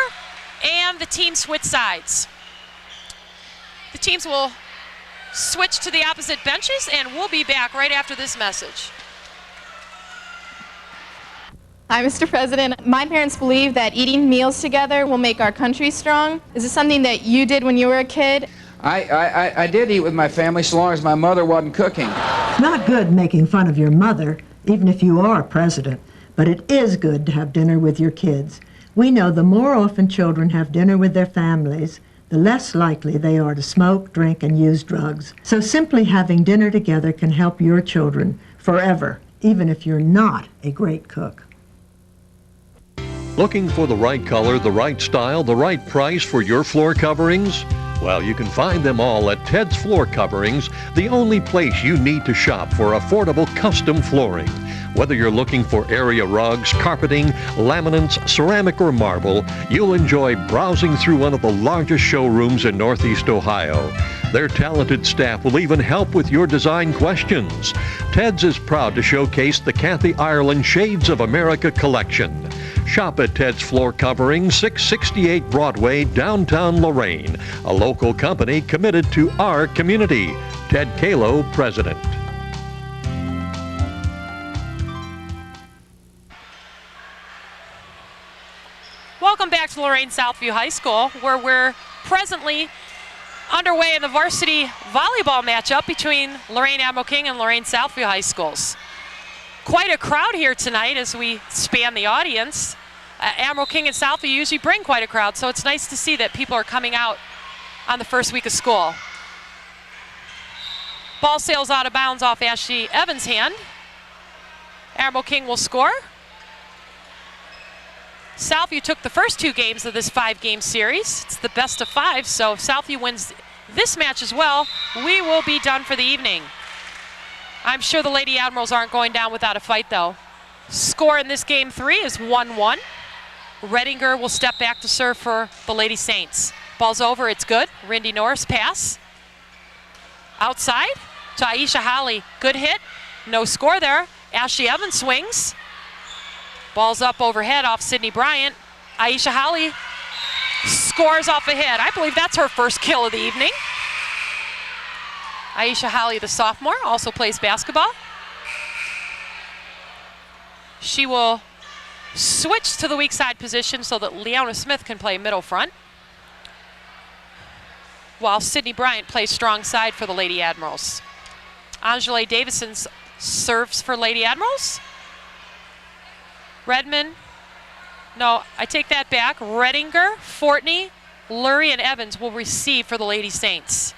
and the teams switch sides. The teams will switch to the opposite benches, and we'll be back right after this message. Hi, Mr. President. My parents believe that eating meals together will make our country strong. Is this something that you did when you were a kid? I did eat with my family so long as my mother wasn't cooking. It's not good making fun of your mother, even if you are president. But it is good to have dinner with your kids. We know the more often children have dinner with their families, the less likely they are to smoke, drink, and use drugs. So simply having dinner together can help your children forever, even if you're not a great cook. Looking for the right color, the right style, the right price for your floor coverings? Well, you can find them all at Ted's Floor Coverings, the only place you need to shop for affordable custom flooring. Whether you're looking for area rugs, carpeting, laminates, ceramic, or marble, you'll enjoy browsing through one of the largest showrooms in Northeast Ohio. Their talented staff will even help with your design questions. Ted's is proud to showcase the Kathy Ireland Shades of America collection. Shop at Ted's Floor Covering, 668 Broadway, downtown Lorain, a local company committed to our community. Ted Kalo, President. Welcome back to Lorain Southview High School, where we're presently underway in the varsity volleyball matchup between Lorain Admiral King and Lorain Southview High Schools. Quite a crowd here tonight as we span the audience. Admiral King and Southview usually bring quite a crowd, so it's nice to see that people are coming out on the first week of school. Ball sails out of bounds off Ashley Evans' hand. Admiral King will score. Southview took the first 2 games of this 5-game series. It's the best of 5, so if Southview wins this match as well, we will be done for the evening. I'm sure the Lady Admirals aren't going down without a fight, though. Score in this game 3 is 1-1. Redinger will step back to serve for the Lady Saints. Ball's over, it's good. Rindy Norris pass. Outside to Aisha Holly. Good hit, no score there. Ashley Evans swings. Ball's up overhead off Sydney Bryant. Aisha Holly scores off a hit. I believe that's her first kill of the evening. Aisha Holly, the sophomore, also plays basketball. She will switch to the weak side position so that Leona Smith can play middle front, while Sydney Bryant plays strong side for the Lady Admirals. Angela Davison serves for Lady Admirals. Redmond, no, I take that back. Redinger, Fortney, Lurie, and Evans will receive for the Lady Saints.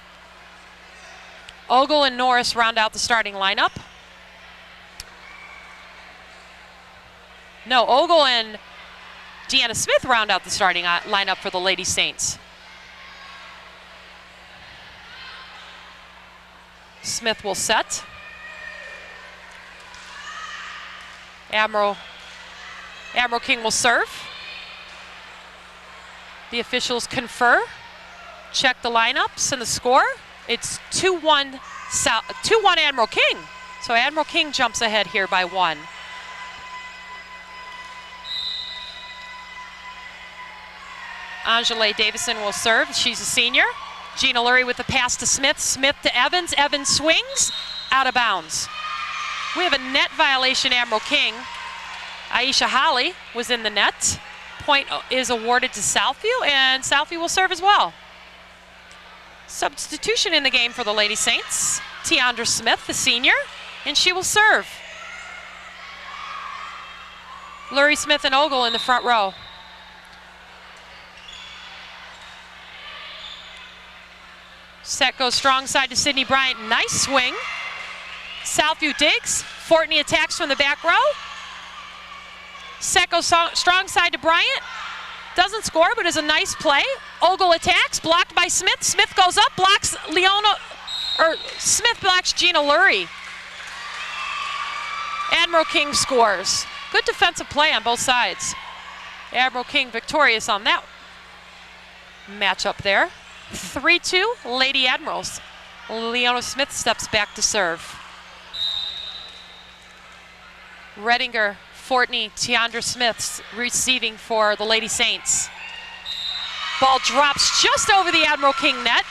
Ogle and Norris round out the starting lineup. No, Ogle and Deanna Smith round out the starting lineup for the Lady Saints. Smith will set. Admiral King will serve. The officials confer, check the lineups and the score. It's 2-1 Admiral King. So Admiral King jumps ahead here by 1. Angela Davison will serve. She's a senior. Gina Lurie with the pass to Smith. Smith to Evans. Evans swings out of bounds. We have a net violation, Admiral King. Aisha Holly was in the net. Point is awarded to Southview, and Southview will serve as well. Substitution in the game for the Lady Saints. Tiandra Smith, the senior, and she will serve. Lurie, Smith, and Ogle in the front row. Set goes strong side to Sydney Bryant. Nice swing. Southview digs. Fortney attacks from the back row. Set goes strong side to Bryant. Doesn't score, but is a nice play. Ogle attacks, blocked by Smith. Smith goes up, blocks Smith blocks Gina Lurie. Admiral King scores. Good defensive play on both sides. Admiral King victorious on that matchup there. 3-2, Lady Admirals. Leona Smith steps back to serve. Redinger, Fortney, Tiandra Smith receiving for the Lady Saints. Ball drops just over the Admiral King net.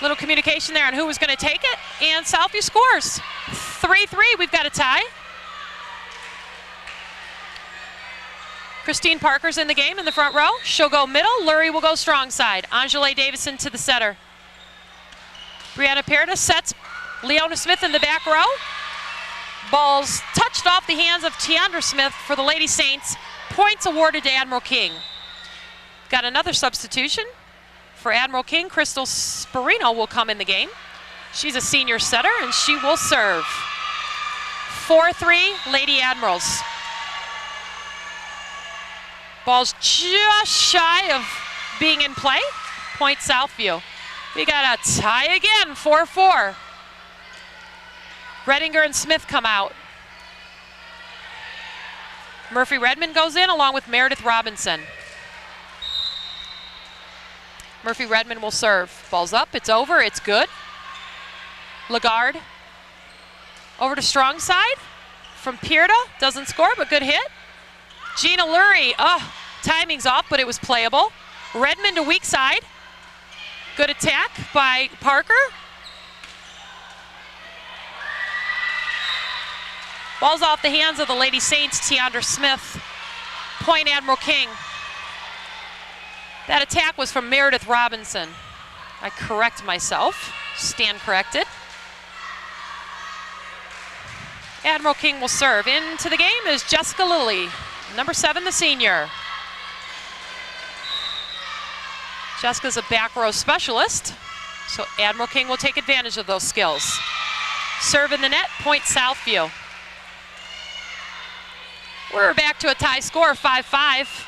Little communication there on who was going to take it, and Southview scores. 3-3, we've got a tie. Christine Parker's in the game in the front row. She'll go middle. Lurie will go strong side. Angela Davison to the setter. Brianna Perda sets Leona Smith in the back row. Ball's touched off the hands of Tiandra Smith for the Lady Saints. Points awarded to Admiral King. Got another substitution for Admiral King. Crystal Sperino will come in the game. She's a senior setter, and she will serve. 4-3, Lady Admirals. Ball's just shy of being in play. Point Southview. We got a tie again, 4-4. Redinger and Smith come out. Murphy Redmond goes in along with Meredith Robinson. Murphy Redmond will serve. Ball's up, it's over, it's good. Lagarde over to strong side from Pierda. Doesn't score, but good hit. Gina Lurie, timing's off, but it was playable. Redmond to weak side. Good attack by Parker. Ball's off the hands of the Lady Saints, Tiandra Smith. Point Admiral King. That attack was from Meredith Robinson. I correct myself. Stand corrected. Admiral King will serve. Into the game is Jessica Lilly, number 7, the senior. Jessica's a back row specialist, so Admiral King will take advantage of those skills. Serve in the net, point Southview. We're back to a tie score, 5-5.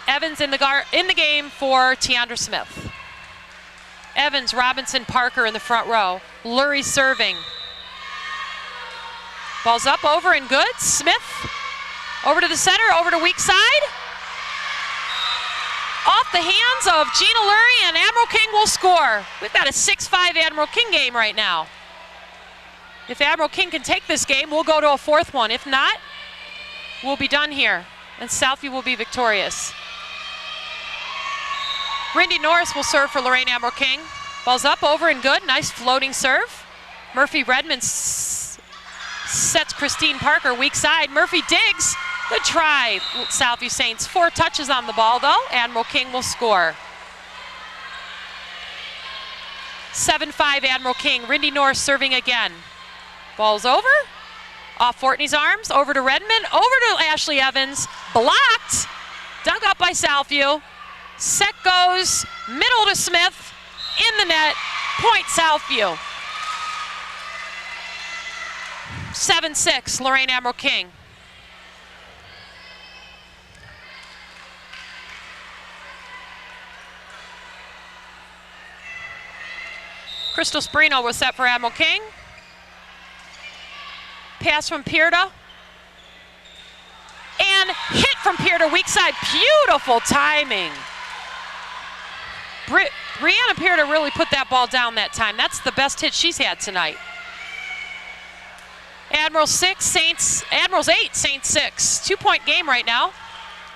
Evans in the game for Tiandra Smith. Evans, Robinson, Parker in the front row. Lurie serving. Ball's up, over, and good. Smith over to the center, over to weak side. Off the hands of Gina Lurie, and Admiral King will score. We've got a 6-5 Admiral King game right now. If Admiral King can take this game, we'll go to a 4th one. If not, we'll be done here, and Southview will be victorious. Rindy Norris will serve for Lorain Admiral King. Ball's up, over, and good. Nice floating serve. Murphy Redmond sets Christine Parker weak side. Murphy digs. Good try, Southview Saints. 4 touches on the ball, though. Admiral King will score. 7-5 Admiral King. Rindy Norris serving again. Ball's over. Off Fortney's arms. Over to Redmond. Over to Ashley Evans. Blocked. Dug up by Southview. Set goes middle to Smith. In the net. Point Southview. 7-6 Lorain Admiral King. Crystal Sperino was set for Admiral King. Pass from Pierda. And hit from Pierda, weak side. Beautiful timing. Brianna Pierda really put that ball down that time. That's the best hit she's had tonight. Admirals 8, Saints 6. 2-point game right now.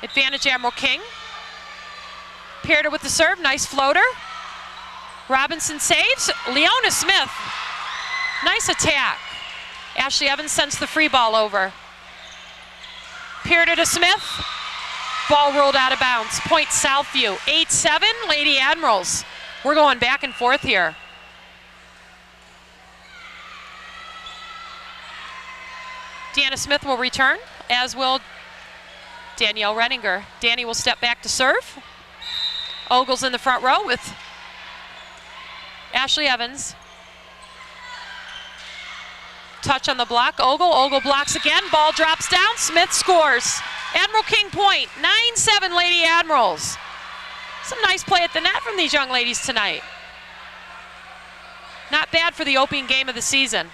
Advantage Admiral King. Pierda with the serve, nice floater. Robinson saves. Leona Smith, nice attack. Ashley Evans sends the free ball over. Pierda to Smith. Ball rolled out of bounds. Point Southview. 8-7 Lady Admirals. We're going back and forth here. Deanna Smith will return, as will Danielle Redinger. Danny will step back to serve. Ogle's in the front row with Ashley Evans. Touch on the block. Ogle blocks again. Ball drops down. Smith scores. Admiral King point. 9-7 Lady Admirals. Some nice play at the net from these young ladies tonight. Not bad for the opening game of the season.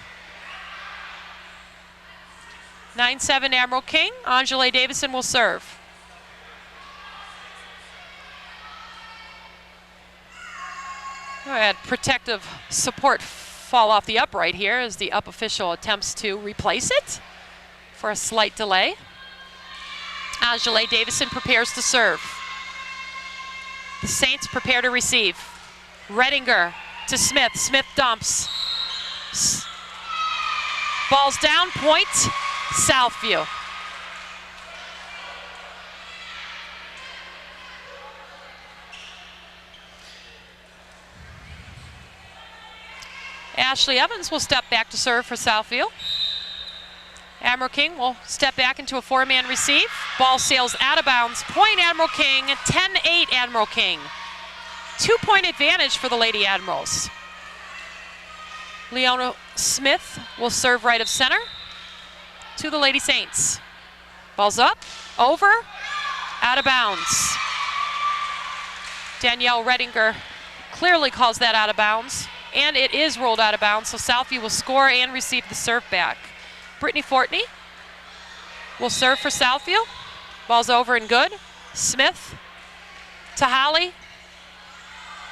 9-7 Admiral King. Angela Davison will serve. I had protective support fall off the upright here as the up official attempts to replace it for a slight delay. Angela Davison prepares to serve. The Saints prepare to receive. Redinger to Smith. Smith dumps. Ball's down, point Southview. Ashley Evans will step back to serve for Southview. Admiral King will step back into a 4-man receive. Ball sails out of bounds. Point Admiral King, 10-8 Admiral King. 2-point advantage for the Lady Admirals. Leona Smith will serve right of center to the Lady Saints. Ball's up, over, out of bounds. Danielle Redinger clearly calls that out of bounds, and it is rolled out of bounds, so Southview will score and receive the serve back. Brittany Fortney will serve for Southview. Ball's over and good. Smith to Holly.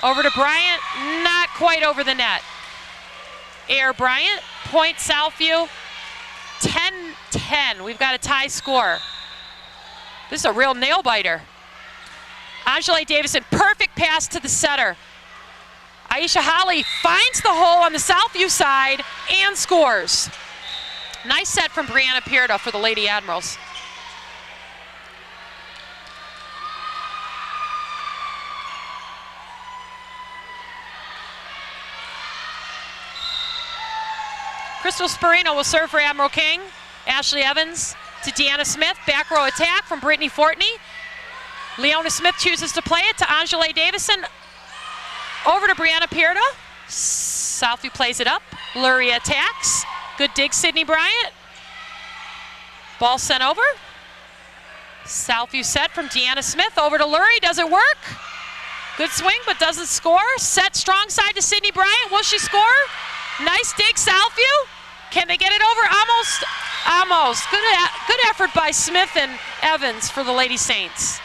Over to Bryant, not quite over the net. Air Bryant, point Southview, 10-10. We've got a tie score. This is a real nail biter. Angela Davison, perfect pass to the setter. Aisha Holly finds the hole on the Southview side and scores. Nice set from Brianna Pierda for the Lady Admirals. Crystal Sperino will serve for Admiral King. Ashley Evans to Deanna Smith. Back row attack from Brittany Fortney. Leona Smith chooses to play it to Angele Davison. Over to Brianna Pierda. Southview plays it up. Lurie attacks. Good dig, Sydney Bryant. Ball sent over. Southview set from Deanna Smith. Over to Lurie. Does it work? Good swing, but doesn't score. Set strong side to Sydney Bryant. Will she score? Nice dig, Southview. Can they get it over? Almost. Almost. Good effort by Smith and Evans for the Lady Saints.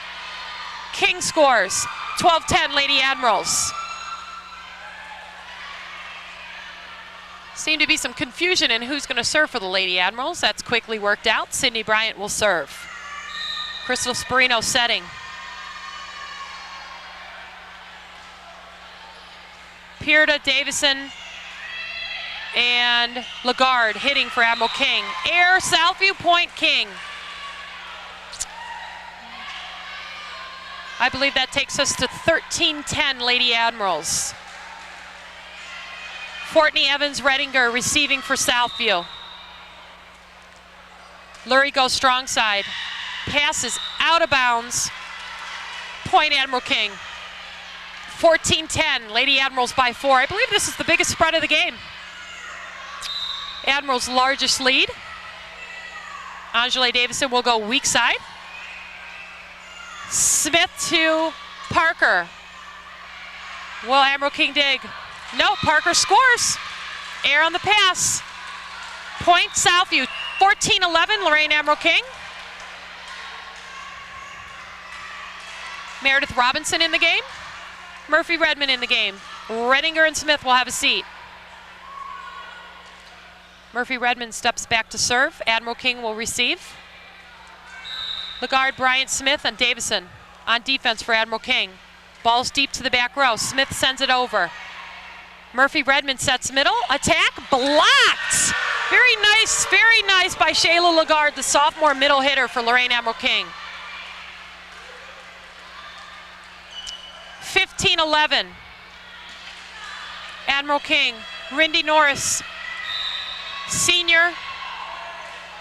King scores. 12-10 Lady Admirals. Seemed to be some confusion in who's going to serve for the Lady Admirals. That's quickly worked out. Sydney Bryant will serve. Crystal Sperino setting. Pierda, Davison, and Lagarde hitting for Admiral King. Air, Southview, point, King. I believe that takes us to 13-10 Lady Admirals. Fortney, Evans, Redinger receiving for Southview. Lurie goes strong side. Passes out of bounds. Point Admiral King. 14-10, Lady Admirals by 4. I believe this is the biggest spread of the game. Admirals' largest lead. Angele Davison will go weak side. Smith to Parker. Will Admiral King dig? No, Parker scores. Air on the pass. Point Southview. 14-11, Lorain Admiral King. Meredith Robinson in the game. Murphy Redmond in the game. Redinger and Smith will have a seat. Murphy Redmond steps back to serve. Admiral King will receive. Lagarde, Bryant, Smith, and Davison on defense for Admiral King. Ball's deep to the back row. Smith sends it over. Murphy Redmond sets middle. Attack blocked. Very nice by Shayla Lagarde, the sophomore middle hitter for Lorain Admiral King. 15-11. Admiral King. Rindy Norris, senior,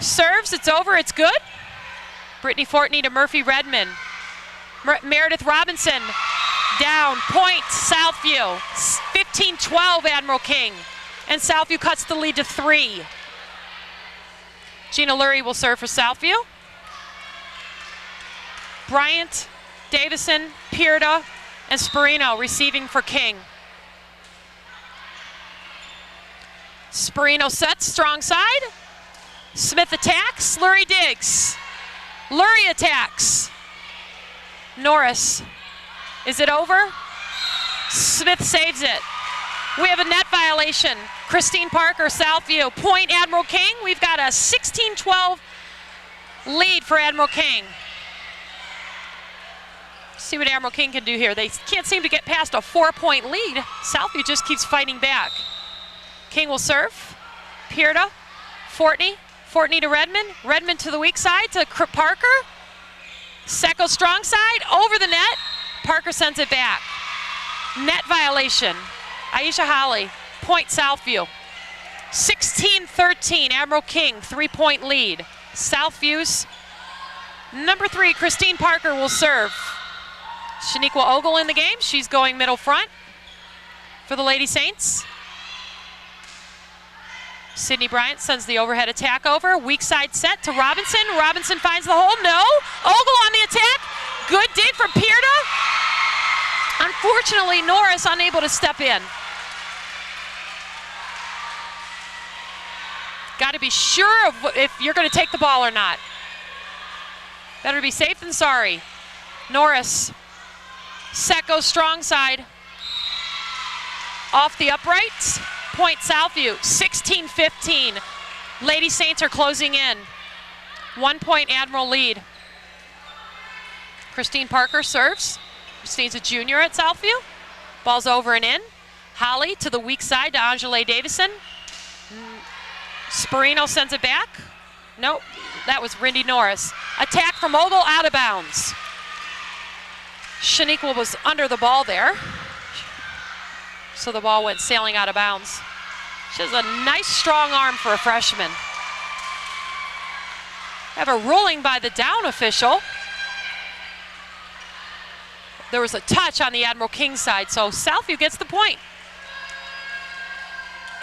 serves. It's over. It's good. Brittany Fortney to Murphy Redmond. Meredith Robinson down. Point Southview. 15-12 Admiral King. And Southview cuts the lead to 3. Gina Lurie will serve for Southview. Bryant, Davison, Pierda, and Sperino receiving for King. Sperino sets, strong side. Smith attacks, Lurie digs. Lurie attacks. Norris, is it over? Smith saves it. We have a net violation. Christine Parker, Southview. Point Admiral King. We've got a 16-12 lead for Admiral King. See what Admiral King can do here. They can't seem to get past a 4-point lead. Southview just keeps fighting back. King will serve. Pierda, Fortney to Redmond. Redmond to the weak side to Parker. Secco strong side, over the net. Parker sends it back. Net violation. Aisha Holly, point Southview. 16-13, Admiral King, 3-point lead. Southview's number 3, Christine Parker, will serve. Shaniqua Ogle in the game. She's going middle front for the Lady Saints. Sydney Bryant sends the overhead attack over. Weak side set to Robinson. Robinson finds the hole. No. Ogle on the attack. Good dig from Pierda. Unfortunately, Norris unable to step in. Got to be sure of if you're going to take the ball or not. Better be safe than sorry. Norris. Set goes strong side. Off the uprights. Point Southview. 16-15. Lady Saints are closing in. 1-point Admiral lead. Christine Parker serves. Christine's a junior at Southview. Ball's over and in. Holly to the weak side to Angele Davison. Sperino sends it back. Nope, that was Rindy Norris. Attack from Ogle, out of bounds. Shaniqua was under the ball there. So the ball went sailing out of bounds. She has a nice strong arm for a freshman. Have a ruling by the down official. There was a touch on the Admiral King side, so Southview gets the point.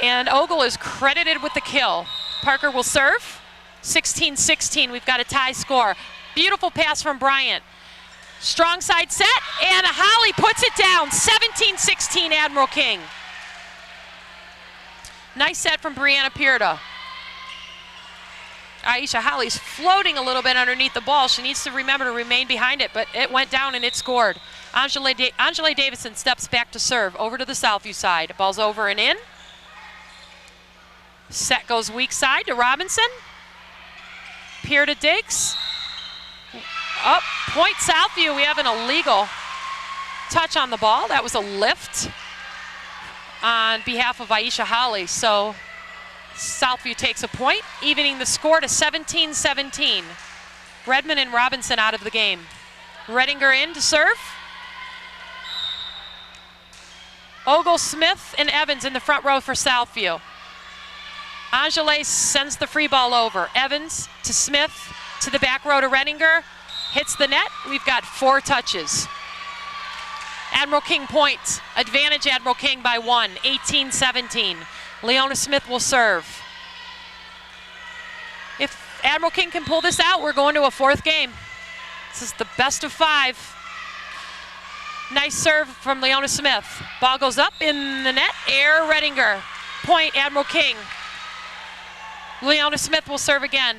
And Ogle is credited with the kill. Parker will serve. 16-16, we've got a tie score. Beautiful pass from Bryant. Strong side set, and Holly puts it down. 17-16, Admiral King. Nice set from Brianna Pierda. Aisha Holly's floating a little bit underneath the ball. She needs to remember to remain behind it, but it went down and it scored. Angela Davison steps back to serve, over to the Southview side. Ball's over and in. Set goes weak side to Robinson. Pierda digs. Up, point Southview. We have an illegal touch on the ball. That was a lift on behalf of Aisha Holly. So Southview takes a point, evening the score to 17-17. Redmond and Robinson out of the game. Redinger in to serve. Ogle, Smith, and Evans in the front row for Southview. Angele sends the free ball over. Evans to Smith, to the back row to Redinger. Hits the net. We've got 4 touches. Admiral King point. Advantage Admiral King by 1, 18-17. Leona Smith will serve. If Admiral King can pull this out, we're going to a 4th game. This is the best of 5. Nice serve from Leona Smith. Ball goes up in the net. Air Redinger. Point Admiral King. Leona Smith will serve again.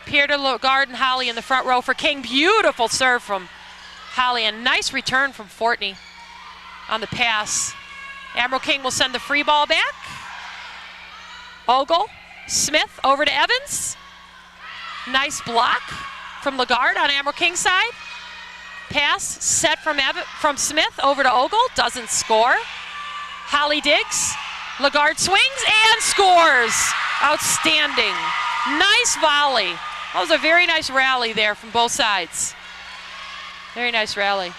Pierda, Logard, and Holly in the front row for King. Beautiful serve from Holly. A nice return from Fortney on the pass. Admiral King will send the free ball back. Ogle, Smith over to Evans. Nice block from Lagard on Admiral King's side. Pass set from Smith over to Ogle. Doesn't score. Holly digs. Lagard swings and scores. Outstanding. Nice volley. That was a very nice rally there from both sides. Very nice rally.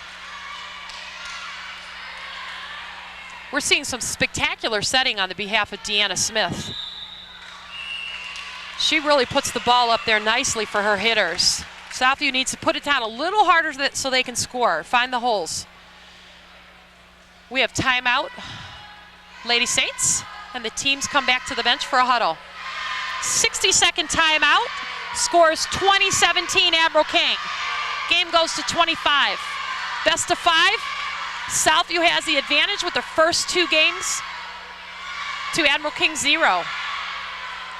We're seeing some spectacular setting on the behalf of Deanna Smith. She really puts the ball up there nicely for her hitters. Southview needs to put it down a little harder so they can score, find the holes. We have timeout, Lady Saints, and the teams come back to the bench for a huddle. 60-second timeout, scores 20-17 Admiral King. Game goes to 25. Best of 5. Southview has the advantage with the first 2 games to Admiral King 0.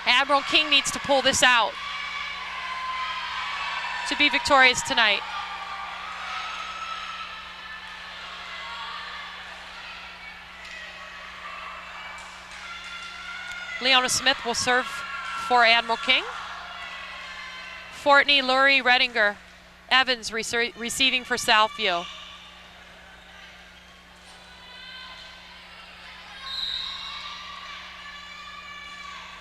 Admiral King needs to pull this out to be victorious tonight. Leona Smith will serve for Admiral King. Fortney, Lurie, Redinger, Evans receiving for Southview.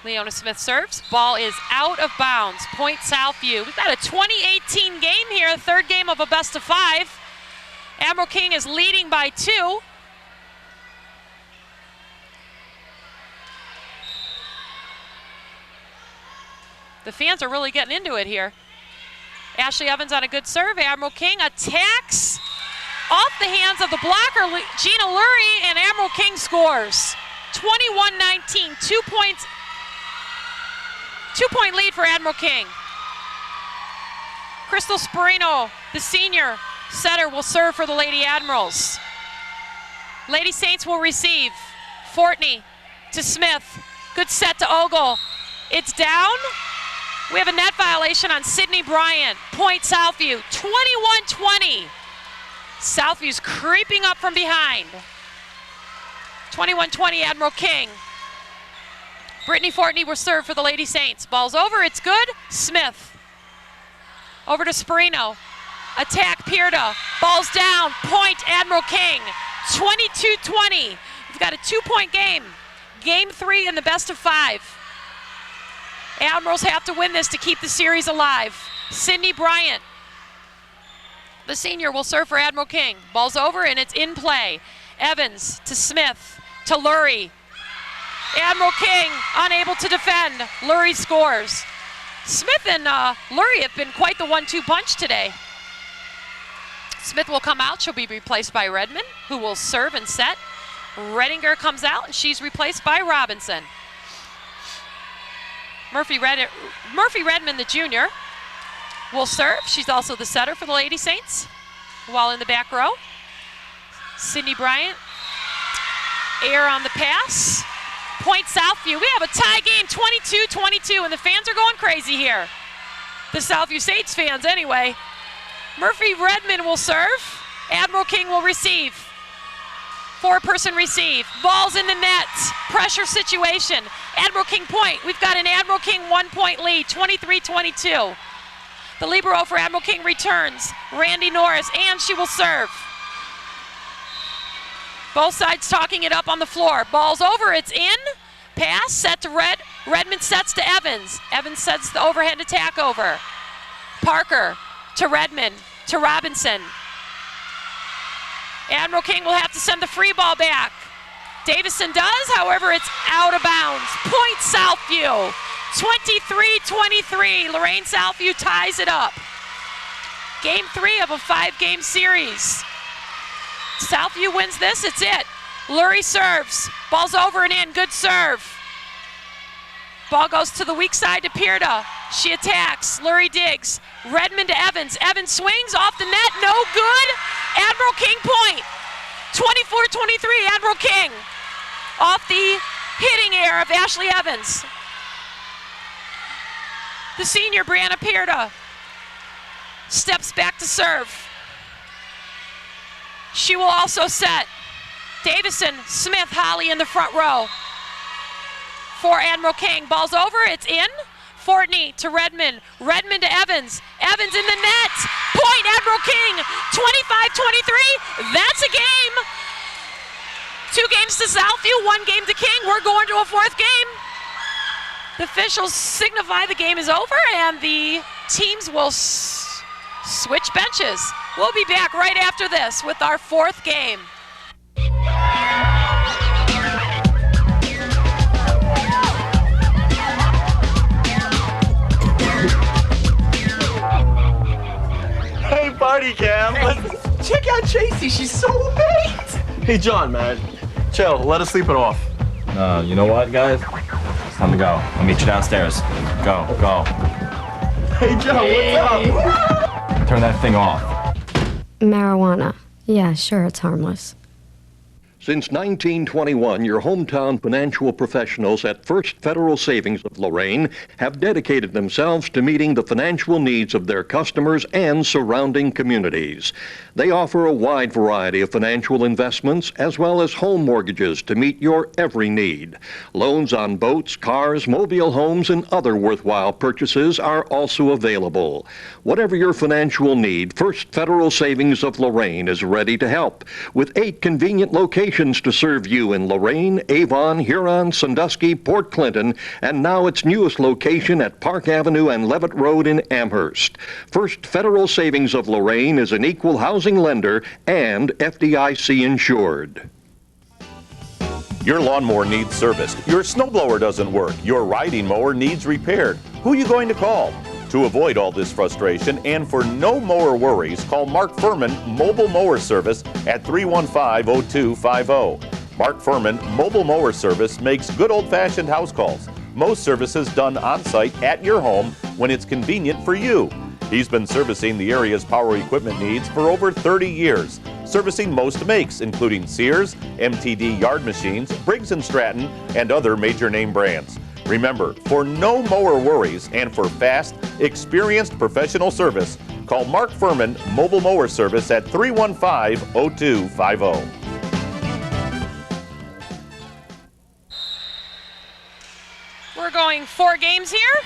Leona Smith serves. Ball is out of bounds. Point Southview. We've got a 2018 game here, 3rd game of a best of 5. Admiral King is leading by 2. The fans are really getting into it here. Ashley Evans on a good serve. Admiral King attacks off the hands of the blocker, Gina Lurie, and Admiral King scores. 21-19, 2-point lead for Admiral King. Crystal Sperino, the senior setter, will serve for the Lady Admirals. Lady Saints will receive. Fortney to Smith. Good set to Ogle. It's down. We have a net violation on Sydney Bryant. Point Southview, 21-20. Southview's creeping up from behind. 21-20 Admiral King. Brittany Fortney will serve for the Lady Saints. Ball's over, it's good. Smith. Over to Sperino. Attack Pierda. Ball's down. Point Admiral King. 22-20. We've got a 2-point game. Game 3 in the best of 5. Admirals have to win this to keep the series alive. Sydney Bryant, the senior, will serve for Admiral King. Ball's over and it's in play. Evans to Smith to Lurie. Admiral King unable to defend. Lurie scores. Smith and Lurie have been quite the 1-2 punch today. Smith will come out. She'll be replaced by Redmond, who will serve and set. Redinger comes out, and she's replaced by Robinson. Murphy Redmond, the junior, will serve. She's also the setter for the Lady Saints. While in the back row, Sydney Bryant, air on the pass. Point Southview. We have a tie game, 22-22, and the fans are going crazy here. The Southview Saints fans, anyway. Murphy Redmond will serve. Admiral King will receive. Four-person receive. Ball's in the net. Pressure situation. Admiral King point. We've got an Admiral King 1-point lead, 23-22. The libero for Admiral King returns. Randy Norris, and she will serve. Both sides talking it up on the floor. Ball's over, it's in. Pass, set to Redmond sets to Evans. Evans sets the overhead attack over. Parker to Redmond, to Robinson. Admiral King will have to send the free ball back. Davison does, however, it's out of bounds. Point Southview, 23-23. Lorain Southview ties it up. Game 3 of a 5-game series. Southview wins this, it's it. Lurie serves, ball's over and in, good serve. Ball goes to the weak side to Pierda. She attacks, Lurie digs. Redmond to Evans, Evans swings off the net, no good. Admiral King point, 24-23, Admiral King. Off the hitting air of Ashley Evans. The senior, Brianna Pierda, steps back to serve. She will also set. Davison, Smith, Holly in the front row. For Admiral King, ball's over, it's in. Fortney to Redmond, Redmond to Evans. Evans in the net, point Admiral King, 25-23, that's a game. 2 games to Southview, 1 game to King. We're going to a 4th game. The officials signify the game is over and the teams will switch benches. We'll be back right after this with our 4th game. Hey, party cam. Check out Tracy. She's so late. Hey, John, man. Chill. Let us sleep it off. You know what, guys? It's time to go. I'll meet you downstairs. Go, go. Hey, Joe, what's up? Turn that thing off. Marijuana. Yeah, sure, it's harmless. Since 1921, your hometown financial professionals at First Federal Savings of Lorain have dedicated themselves to meeting the financial needs of their customers and surrounding communities. They offer a wide variety of financial investments as well as home mortgages to meet your every need. Loans on boats, cars, mobile homes, and other worthwhile purchases are also available. Whatever your financial need, First Federal Savings of Lorain is ready to help with 8 convenient locations to serve you in Lorain, Avon, Huron, Sandusky, Port Clinton, and now its newest location at Park Avenue and Levitt Road in Amherst. First Federal Savings of Lorain is an equal housing lender and FDIC insured. Your lawnmower needs serviced. Your snowblower doesn't work. Your riding mower needs repaired. Who are you going to call? To avoid all this frustration and for no mower worries, call Mark Furman Mobile Mower Service at 315-0250. Mark Furman Mobile Mower Service makes good old-fashioned house calls. Most services done on-site at your home when it's convenient for you. He's been servicing the area's power equipment needs for over 30 years, servicing most makes, including Sears, MTD yard machines, Briggs & Stratton, and other major name brands. Remember, for no mower worries and for fast, experienced professional service, call Mark Furman Mobile Mower Service at 315-0250. We're going 4 games here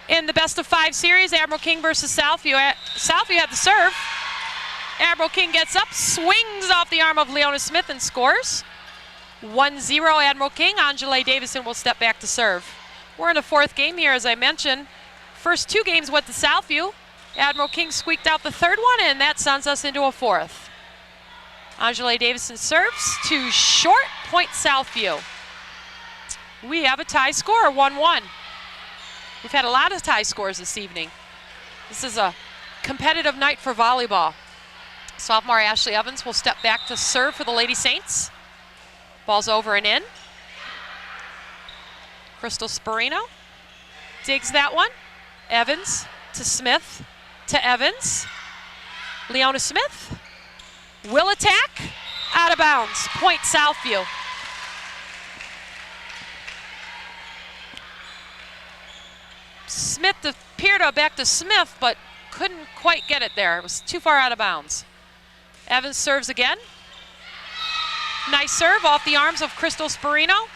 in the best of 5 series. Admiral King versus Southview. Southview had the serve. Admiral King gets up, swings off the arm of Leona Smith and scores. 1-0 Admiral King. Angela Davison will step back to serve. We're in a 4th game here, as I mentioned. First 2 games went to Southview. Admiral King squeaked out the 3rd one, and that sends us into a 4th. Angela Davison serves to short, point Southview. We have a tie score, 1-1. We've had a lot of tie scores this evening. This is a competitive night for volleyball. Sophomore Ashley Evans will step back to serve for the Lady Saints. Ball's over and in. Crystal Sperino digs that one. Evans to Smith to Evans. Leona Smith will attack. Out of bounds. Point Southview. Smith to Pierda, back to Smith, but couldn't quite get it there. It was too far out of bounds. Evans serves again. Nice serve off the arms of Crystal Sperino.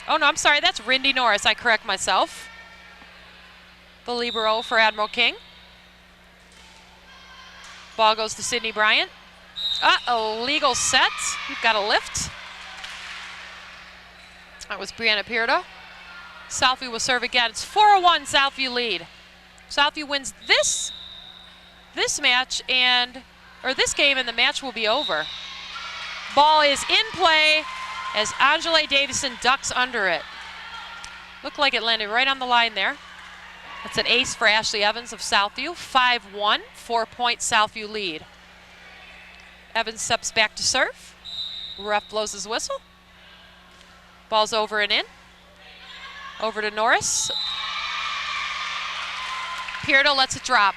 Oh no, I'm sorry, that's Rindy Norris. I correct myself. The libero for Admiral King. Ball goes to Sydney Bryant. Illegal set. We've got a lift. That was Brianna Pierda. Southview will serve again. It's 4-1 Southview lead. Southview wins this match or this game, and the match will be over. Ball is in play as Angela Davison ducks under it. Looked like it landed right on the line there. That's an ace for Ashley Evans of Southview. 5-1, 4-point Southview lead. Evans steps back to serve. Ref blows his whistle. Ball's over and in. Over to Norris. Pierda lets it drop.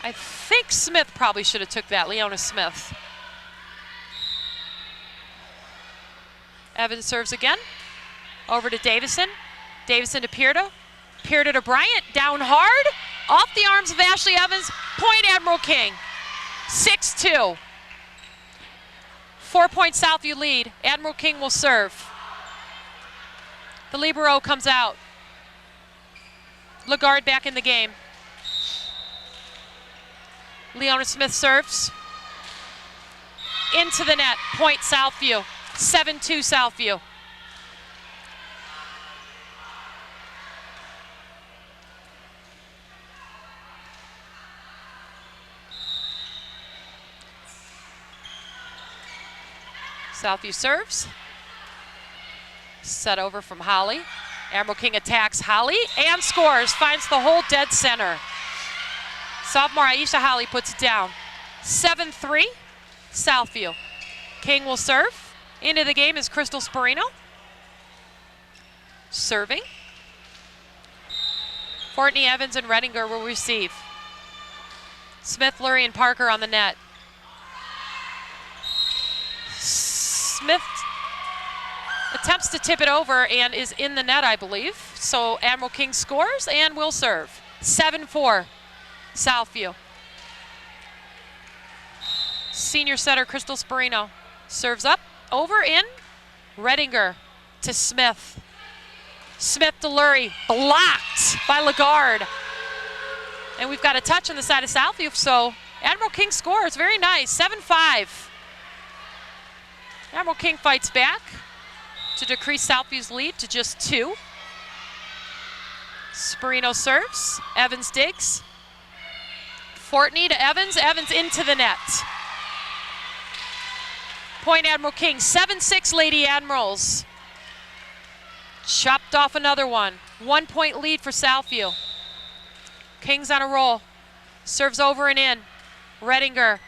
I think Smith probably should have took that, Leona Smith. Evans serves again. Over to Davison. Davison to Pierda. Pierda to Bryant. Down hard. Off the arms of Ashley Evans. Point Admiral King. 6-2. 4-point Southview lead. Admiral King will serve. The libero comes out. Lagarde back in the game. Leona Smith serves. Into the net. Point Southview. 7-2 Southview. Southview serves. Set over from Holly. Admiral King attacks Holly and scores. Finds the hole dead center. Sophomore Aisha Holly puts it down. 7-3 Southview. King will serve. Into the game is Crystal Sperino. Serving. Fortney, Evans, and Redinger will receive. Smith, Lurie, and Parker on the net. Smith attempts to tip it over and is in the net, I believe. So Admiral King scores and will serve. 7-4 Southview. Senior setter Crystal Sperino serves up, over, in. Redinger to Smith. Smith to Lurie, blocked by Lagarde. And we've got a touch on the side of Southview, so Admiral King scores. Very nice, 7-5. Admiral King fights back to decrease Southview's lead to just 2. Sperino serves. Evans digs. Fortney to Evans. Evans into the net. Point Admiral King. 7-6 Lady Admirals. Chopped off another one. 1-point lead for Southview. King's on a roll. Serves over and in. Redinger.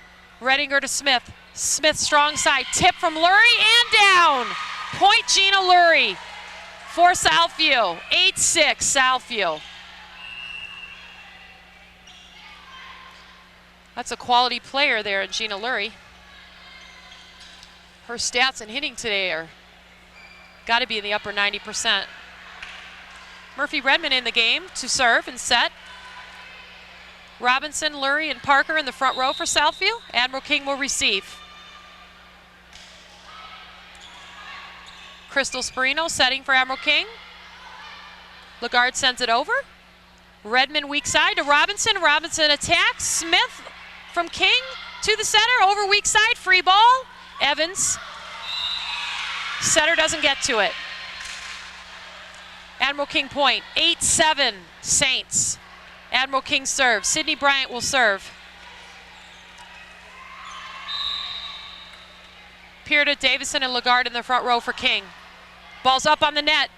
Redinger to Smith. Smith strong side. Tip from Lurie and down. Point Gina Lurie for Southview. 8-6 Southview. That's a quality player there in Gina Lurie. Her stats and hitting today are got to be in the upper 90%. Murphy Redmond in the game to serve and set. Robinson, Lurie, and Parker in the front row for Southview. Admiral King will receive. Crystal Sperino setting for Admiral King. Lagarde sends it over. Redmond weak side to Robinson. Robinson attacks. Smith from King to the center. Over weak side. Free ball. Evans. Setter doesn't get to it. Admiral King point. 8-7 Saints. Admiral King serves. Sydney Bryant will serve. Pierta, Davison, and Lagarde in the front row for King. Ball's up on the net.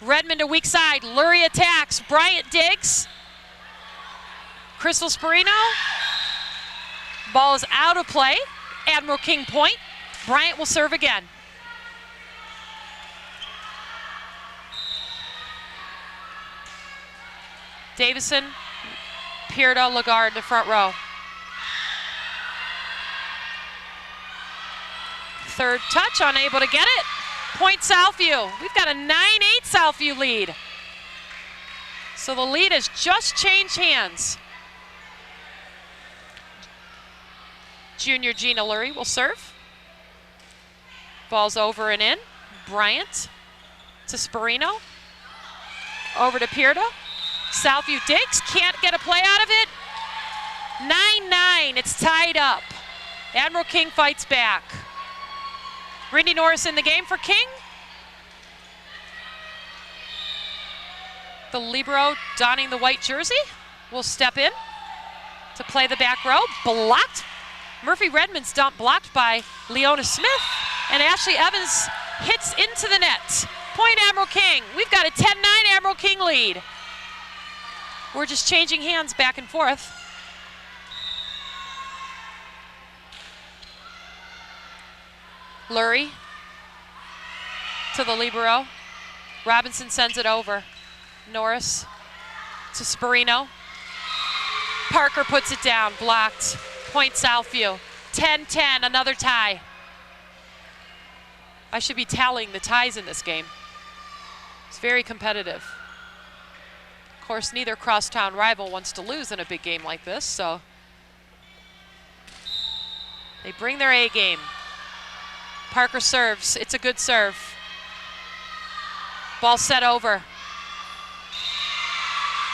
Redmond to weak side. Lurie attacks. Bryant digs. Crystal Sperino. Ball is out of play. Admiral King point. Bryant will serve again. Davison, Pierta, Lagarde in the front row. Third touch, unable to get it. Point Southview. We've got a 9-8 Southview lead. So the lead has just changed hands. Junior Gina Lurie will serve. Ball's over and in. Bryant to Sperino. Over to Pierta. Southview digs, can't get a play out of it. 9-9, it's tied up. Admiral King fights back. Brittany Norris in the game for King. The libero donning the white jersey will step in to play the back row. Blocked. Murphy Redmond's dump blocked by Leona Smith. And Ashley Evans hits into the net. Point Admiral King. We've got a 10-9 Admiral King lead. We're just changing hands back and forth. Lurie to the libero. Robinson sends it over. Norris to Sperino. Parker puts it down, blocked. Point Southview. 10-10, another tie. I should be tallying the ties in this game. It's very competitive. Of course, neither crosstown rival wants to lose in a big game like this, so they bring their A game. Parker serves. It's a good serve. Ball set over.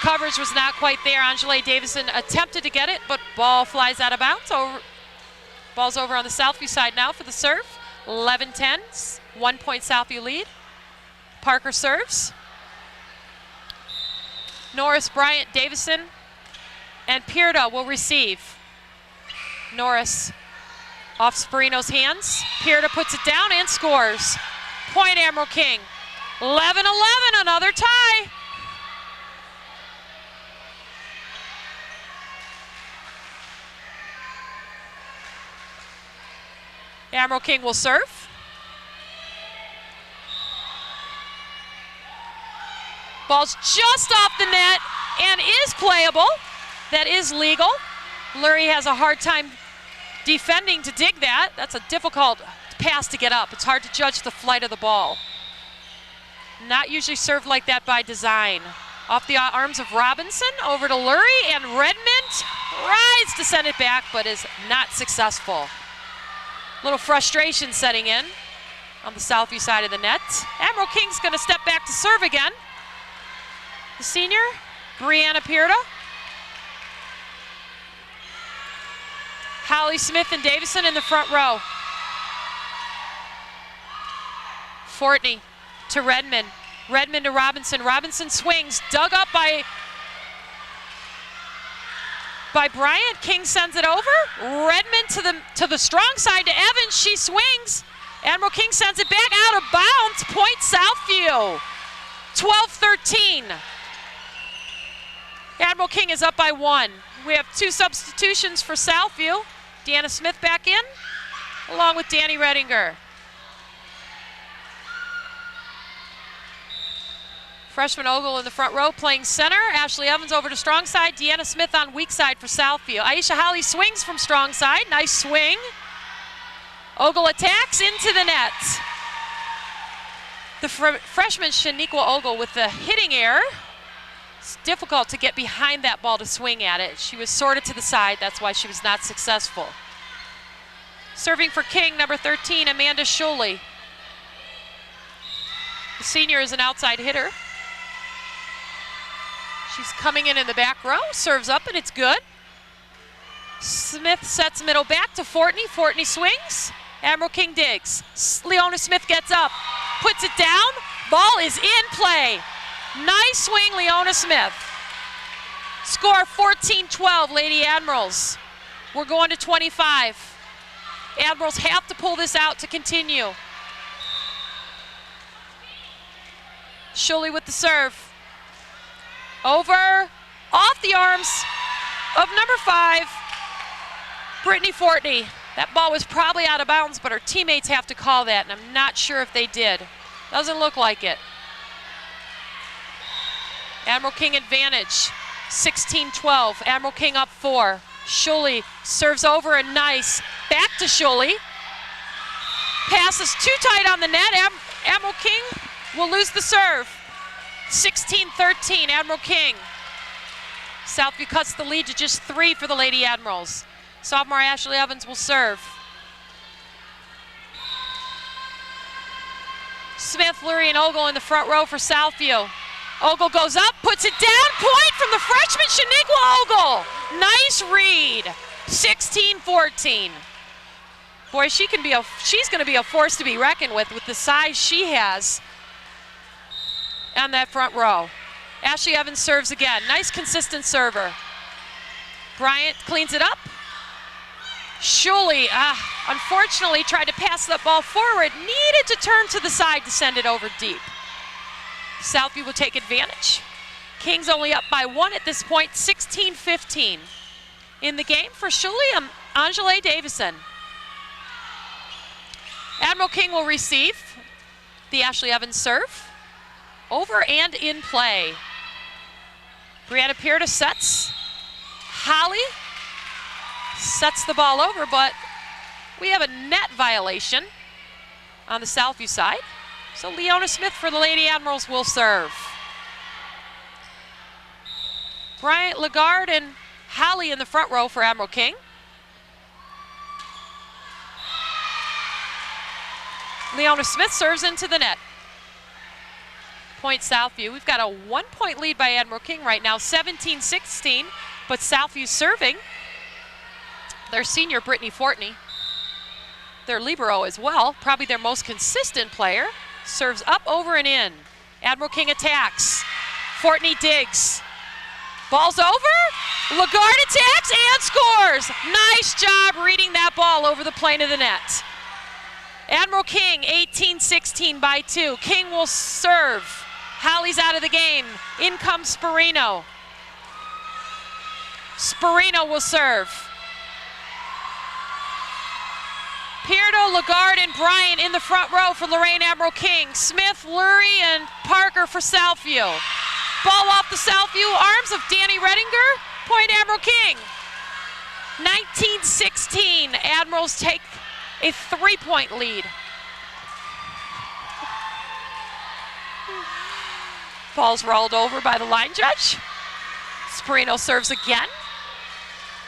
Coverage was not quite there. Angela Davison attempted to get it, but ball flies out of bounds. Ball's over on the Southview side now for the serve. 11-10, 1 point Southview lead. Parker serves. Norris, Bryant, Davison, and Pierta will receive. Norris off Sperino's hands. Pierta puts it down and scores. Point Admiral King. 11-11, another tie. Admiral King will serve. Ball's just off the net and is playable. That is legal. Lurie has a hard time defending to dig that. That's a difficult pass to get up. It's hard to judge the flight of the ball. Not usually served like that by design. Off the arms of Robinson, over to Lurie, and Redmond tries to send it back, but is not successful. Little frustration setting in on the Southview side of the net. Admiral King's gonna step back to serve again. The senior, Brianna Pierta. Holly Smith and Davison in the front row. Fortney to Redmond. Redmond to Robinson. Robinson swings, dug up by Bryant. King sends it over. Redmond to the strong side to Evans. She swings. Admiral King sends it back out of bounds. Point Southview. 12-13. Admiral King is up by 1. We have 2 substitutions for Southview. Deanna Smith back in, along with Danny Redinger. Freshman Ogle in the front row playing center. Ashley Evans over to strong side. Deanna Smith on weak side for Southview. Aisha Holly swings from strong side. Nice swing. Ogle attacks into the net. The freshman Shaniqua Ogle with the hitting error. It's difficult to get behind that ball to swing at it. She was sorted to the side. That's why she was not successful. Serving for King, number 13, Amanda Schuley. The senior is an outside hitter. She's coming in the back row, serves up, and it's good. Smith sets middle back to Fortney. Fortney swings. Admiral King digs. Leona Smith gets up, puts it down. Ball is in play. Nice swing, Leona Smith. Score 14-12, Lady Admirals. We're going to 25. Admirals have to pull this out to continue. Schully with the serve. Over, off the arms of number 5, Brittany Fortney. That ball was probably out of bounds, but her teammates have to call that, and I'm not sure if they did. Doesn't look like it. Admiral King advantage, 16-12. Admiral King up 4. Schully serves over and nice. Back to Schully. Pass is too tight on the net. Admiral King will lose the serve. 16-13, Admiral King. Southview cuts the lead to just 3 for the Lady Admirals. Sophomore Ashley Evans will serve. Smith, Lurie, and Ogle in the front row for Southview. Ogle goes up, puts it down, point from the freshman Shaniqua Ogle. Nice read, 16-14. Boy, she's going to be a force to be reckoned with the size she has on that front row. Ashley Evans serves again, nice consistent server. Bryant cleans it up. Schully, unfortunately, tried to pass that ball forward, needed to turn to the side to send it over deep. Southview will take advantage. King's only up by 1 at this point, 16-15. In the game for Schully, Angela Davison. Admiral King will receive the Ashley Evans serve. Over and in play. Brianna Pierta sets. Holly sets the ball over, but we have a net violation on the Southview side. So Leona Smith for the Lady Admirals will serve. Bryant, Lagarde, and Holly in the front row for Admiral King. Leona Smith serves into the net. Point Southview. We've got a 1-point lead by Admiral King right now, 17-16, but Southview serving. Their senior, Brittany Fortney. Their libero as well, probably their most consistent player. Serves up, over, and in. Admiral King attacks. Fortney digs. Ball's over. Lagarde attacks and scores. Nice job reading that ball over the plane of the net. Admiral King, 18-16 by 2. King will serve. Holly's out of the game. In comes Sperino. Sperino will serve. Pierdo, Lagarde, and Bryant in the front row for Lorain Admiral King. Smith, Lurie, and Parker for Southview. Ball off the Southview arms of Danny Redinger. Point Admiral King. 19-16. Admirals take a 3-point lead. Ball's rolled over by the line judge. Sperino serves again.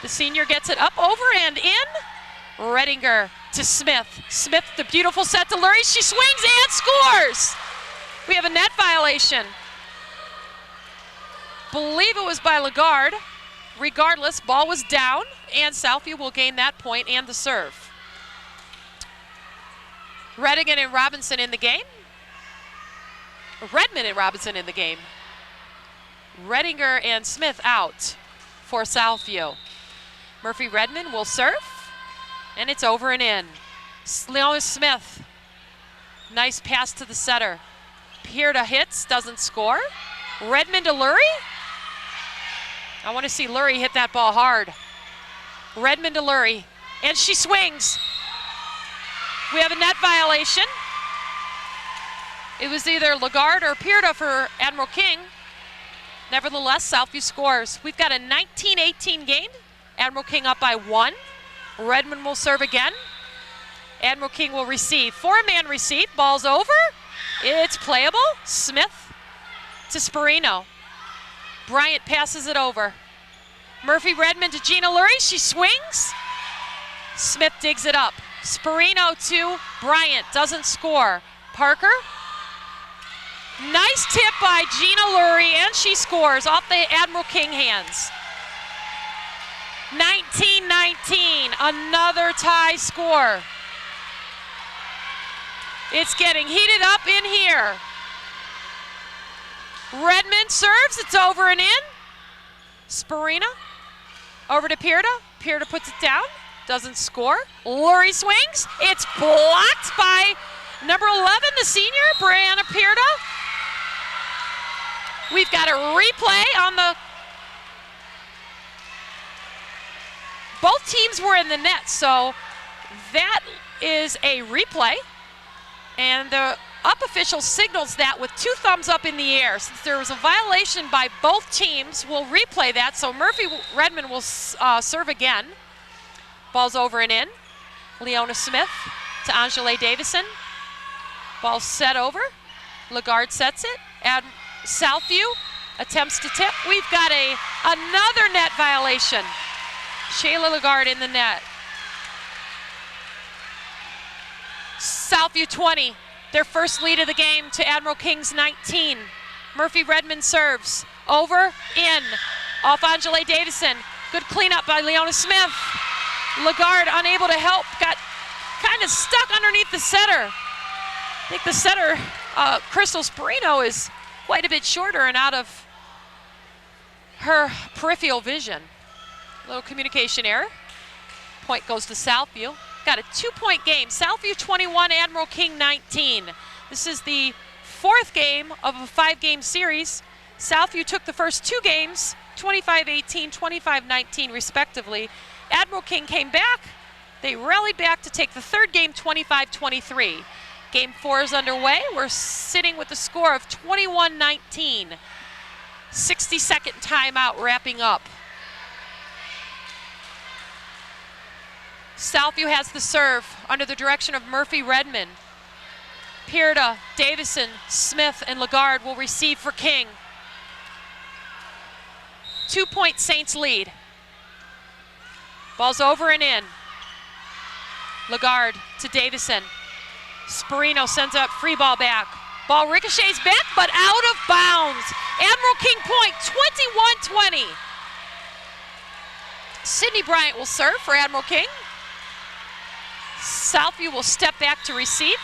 The senior gets it up, over, and in. Redinger to Smith. Smith, the beautiful set to Lurie. She swings and scores. We have a net violation. Believe it was by Lagarde. Regardless, ball was down, and Southview will gain that point and the serve. Redigan and Robinson in the game. Redmond and Robinson in the game. Redinger and Smith out for Southview. Murphy Redmond will serve, and it's over and in. Leona Smith, nice pass to the setter. Pierta hits, doesn't score. Redmond to Lurie. I want to see Lurie hit that ball hard. Redmond to Lurie, and she swings. We have a net violation. It was either Lagarde or Pierta for Admiral King. Nevertheless, Southview scores. We've got a 19-18 game. Admiral King up by 1. Redmond will serve again. Admiral King will receive. 4-man receive. Ball's over. It's playable. Smith to Sperino. Bryant passes it over. Murphy Redmond to Gina Lurie. She swings. Smith digs it up. Sperino to Bryant. Doesn't score. Parker. Nice tip by Gina Lurie, and she scores off the Admiral King hands. 19-19, another tie score. It's getting heated up in here. Redmond serves, it's over and in. Sparina over to Pierda. Pierda puts it down, doesn't score. Lurie swings. It's blocked by number 11, the senior, Brianna Pierda. We've got a replay on the... Both teams were in the net, so that is a replay. And the up official signals that with 2 thumbs up in the air. Since there was a violation by both teams, we'll replay that. So Murphy Redmond will serve again. Ball's over and in. Leona Smith to Angela Davison. Ball set over. Lagarde sets it. Southview attempts to tip. We've got another net violation. Shayla Lagarde in the net. Southview 20, their first lead of the game to Admiral King's 19. Murphy Redmond serves. Over, in, off Angela Davison. Good cleanup by Leona Smith. Lagarde unable to help, got kind of stuck underneath the setter. I think the setter, Crystal Sparino, is quite a bit shorter and out of her peripheral vision. Little communication error. Point goes to Southview. Got a 2-point game. Southview 21, Admiral King 19. This is the 4th game of a 5-game series. Southview took the first 2 games, 25-18, 25-19 respectively. Admiral King came back. They rallied back to take the 3rd game, 25-23. Game 4 is underway. We're sitting with the score of 21-19. 60-second timeout wrapping up. Southview has the serve under the direction of Murphy Redmond. Pierda, Davison, Smith, and Lagarde will receive for King. 2-point Saints lead. Ball's over and in. Lagarde to Davison. Sparino sends up free ball back. Ball ricochets back, but out of bounds. Admiral King point, 21-20. Sydney Bryant will serve for Admiral King. Southview will step back to receive.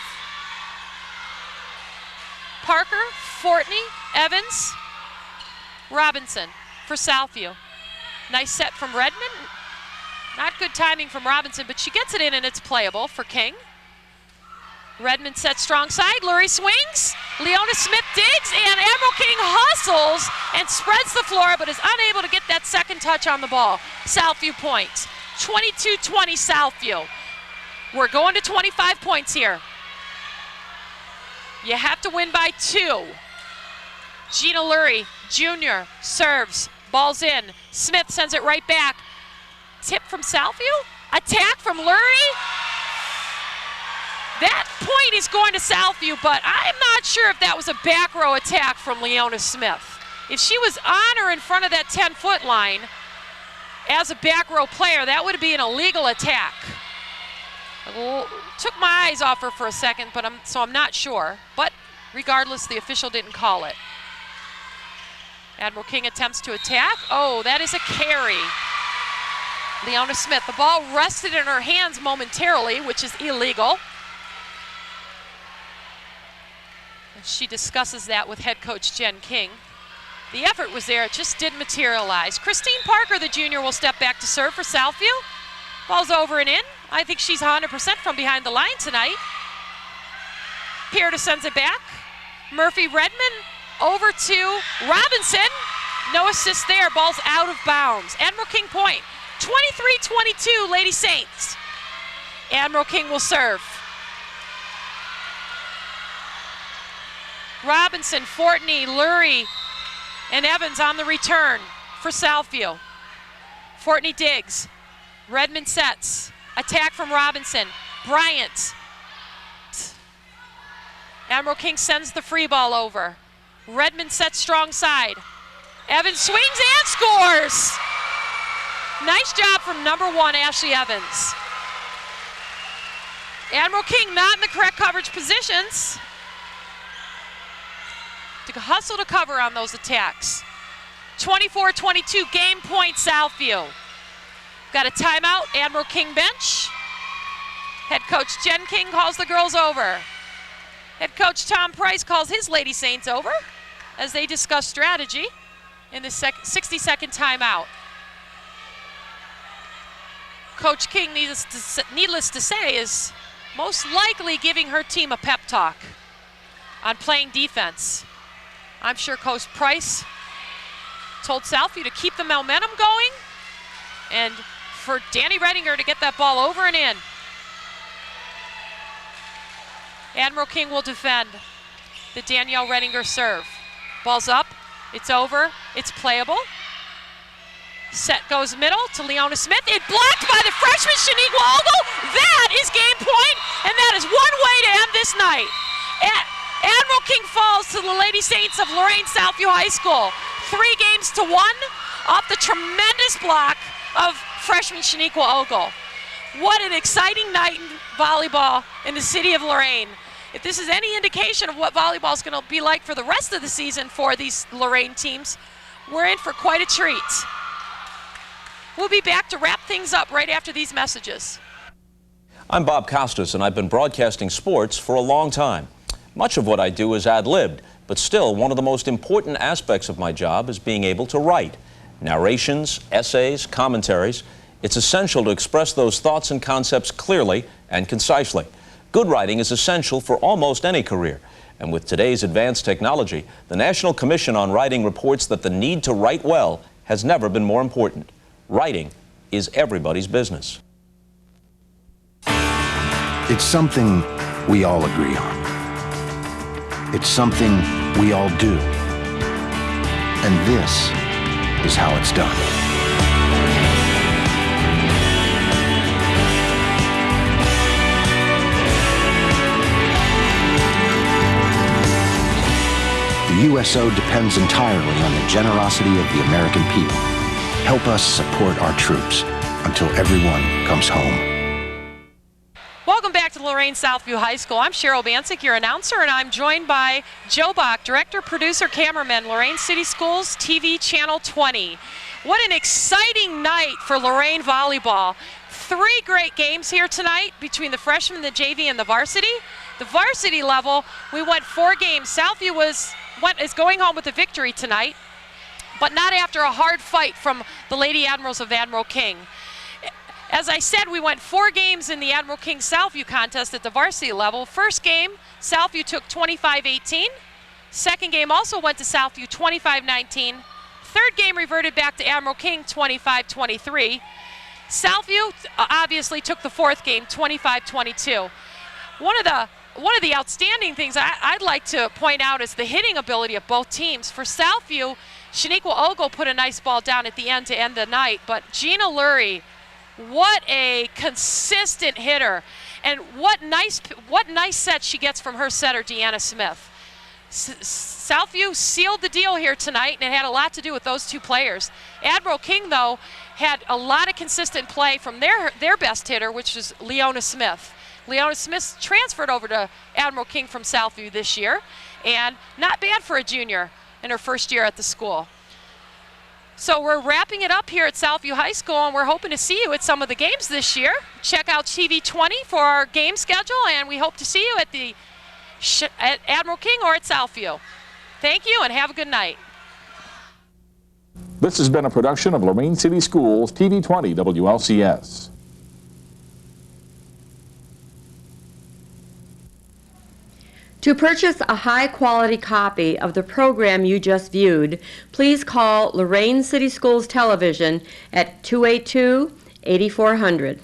Parker, Fortney, Evans, Robinson for Southview. Nice set from Redmond. Not good timing from Robinson, but she gets it in and it's playable for King. Redmond sets strong side. Lurie swings. Leona Smith digs, and Admiral King hustles and spreads the floor, but is unable to get that second touch on the ball. Southview points. 22-20 Southview. We're going to 25 points here. You have to win by 2. Gina Lurie, Jr., serves. Ball's in. Smith sends it right back. Tip from Southview. Attack from Lurie. That point is going to Southview, but I'm not sure if that was a back row attack from Leona Smith. If she was on or in front of that 10-foot line as a back row player, that would be an illegal attack. Took my eyes off her for a second, but I'm not sure. But regardless, the official didn't call it. Admiral King attempts to attack. Oh, that is a carry. Leona Smith, the ball rested in her hands momentarily, which is illegal. She discusses that with head coach Jen King. The effort was there, it just didn't materialize. Christine Parker, the junior, will step back to serve for Southview. Ball's over and in. I think she's 100% from behind the line tonight. Pierda sends it back. Murphy Redmond over to Robinson. No assist there, ball's out of bounds. Admiral King point, 23-22 Lady Saints. Admiral King will serve. Robinson, Fortney, Lurie, and Evans on the return for Southview. Fortney digs. Redmond sets. Attack from Robinson. Bryant. Admiral King sends the free ball over. Redmond sets strong side. Evans swings and scores! Nice job from number 1, Ashley Evans. Admiral King not in the correct coverage positions. To hustle to cover on those attacks. 24-22, game point Southview. Got a timeout, Admiral King bench. Head coach Jen King calls the girls over. Head coach Tom Price calls his Lady Saints over as they discuss strategy. in the 60-second timeout. Coach King, needless to say, is most likely giving her team a pep talk on playing defense. I'm sure Coach Price told Southview to keep the momentum going and for Danny Redinger to get that ball over and in. Admiral King will defend the Danielle Redinger serve. Ball's up, it's over, it's playable. Set goes middle to Leona Smith. It blocked by the freshman Shaniqua Ogle. That is game point, and that is one way to end this night. Admiral King falls to the Lady Saints of Lorain Southview High School. 3-1 off the tremendous block of freshman Shaniqua Ogle. What an exciting night in volleyball in the city of Lorain. If this is any indication of what volleyball is going to be like for the rest of the season for these Lorain teams, we're in for quite a treat. We'll be back to wrap things up right after these messages. I'm Bob Costas, and I've been broadcasting sports for a long time. Much of what I do is ad-libbed, but still one of the most important aspects of my job is being able to write. Narrations, essays, commentaries. It's essential to express those thoughts and concepts clearly and concisely. Good writing is essential for almost any career. And with today's advanced technology, the National Commission on Writing reports that the need to write well has never been more important. Writing is everybody's business. It's something we all agree on. It's something we all do. And this is how it's done. The USO depends entirely on the generosity of the American people. Help us support our troops until everyone comes home. Welcome back to Lorain Southview High School. I'm Cheryl Bancic, your announcer, and I'm joined by Joe Bach, director, producer, cameraman, Lorain City Schools, TV Channel 20. What an exciting night for Lorain volleyball. 3 great games here tonight between the freshmen, the JV, and the varsity. The varsity level, we went 4 games. Southview is going home with a victory tonight, but not after a hard fight from the Lady Admirals of Admiral King. As I said, we went 4 games in the Admiral King Southview contest at the varsity level. First game, Southview took 25-18. Second game also went to Southview 25-19. Third game reverted back to Admiral King 25-23. Southview obviously took the fourth game 25-22. One of the outstanding things I'd like to point out is the hitting ability of both teams. For Southview, Shaniqua Ogle put a nice ball down at the end to end the night, but Gina Lurie, what a consistent hitter, and what nice sets she gets from her setter, Deanna Smith. Southview sealed the deal here tonight, and it had a lot to do with those 2 players. Admiral King, though, had a lot of consistent play from their best hitter, which is Leona Smith. Leona Smith transferred over to Admiral King from Southview this year, and not bad for a junior in her first year at the school. So we're wrapping it up here at Southview High School, and we're hoping to see you at some of the games this year. Check out TV20 for our game schedule, and we hope to see you at Admiral King or at Southview. Thank you, and have a good night. This has been a production of Lorain City Schools, TV20 WLCS. To purchase a high-quality copy of the program you just viewed, please call Lorain City Schools Television at 282-8400.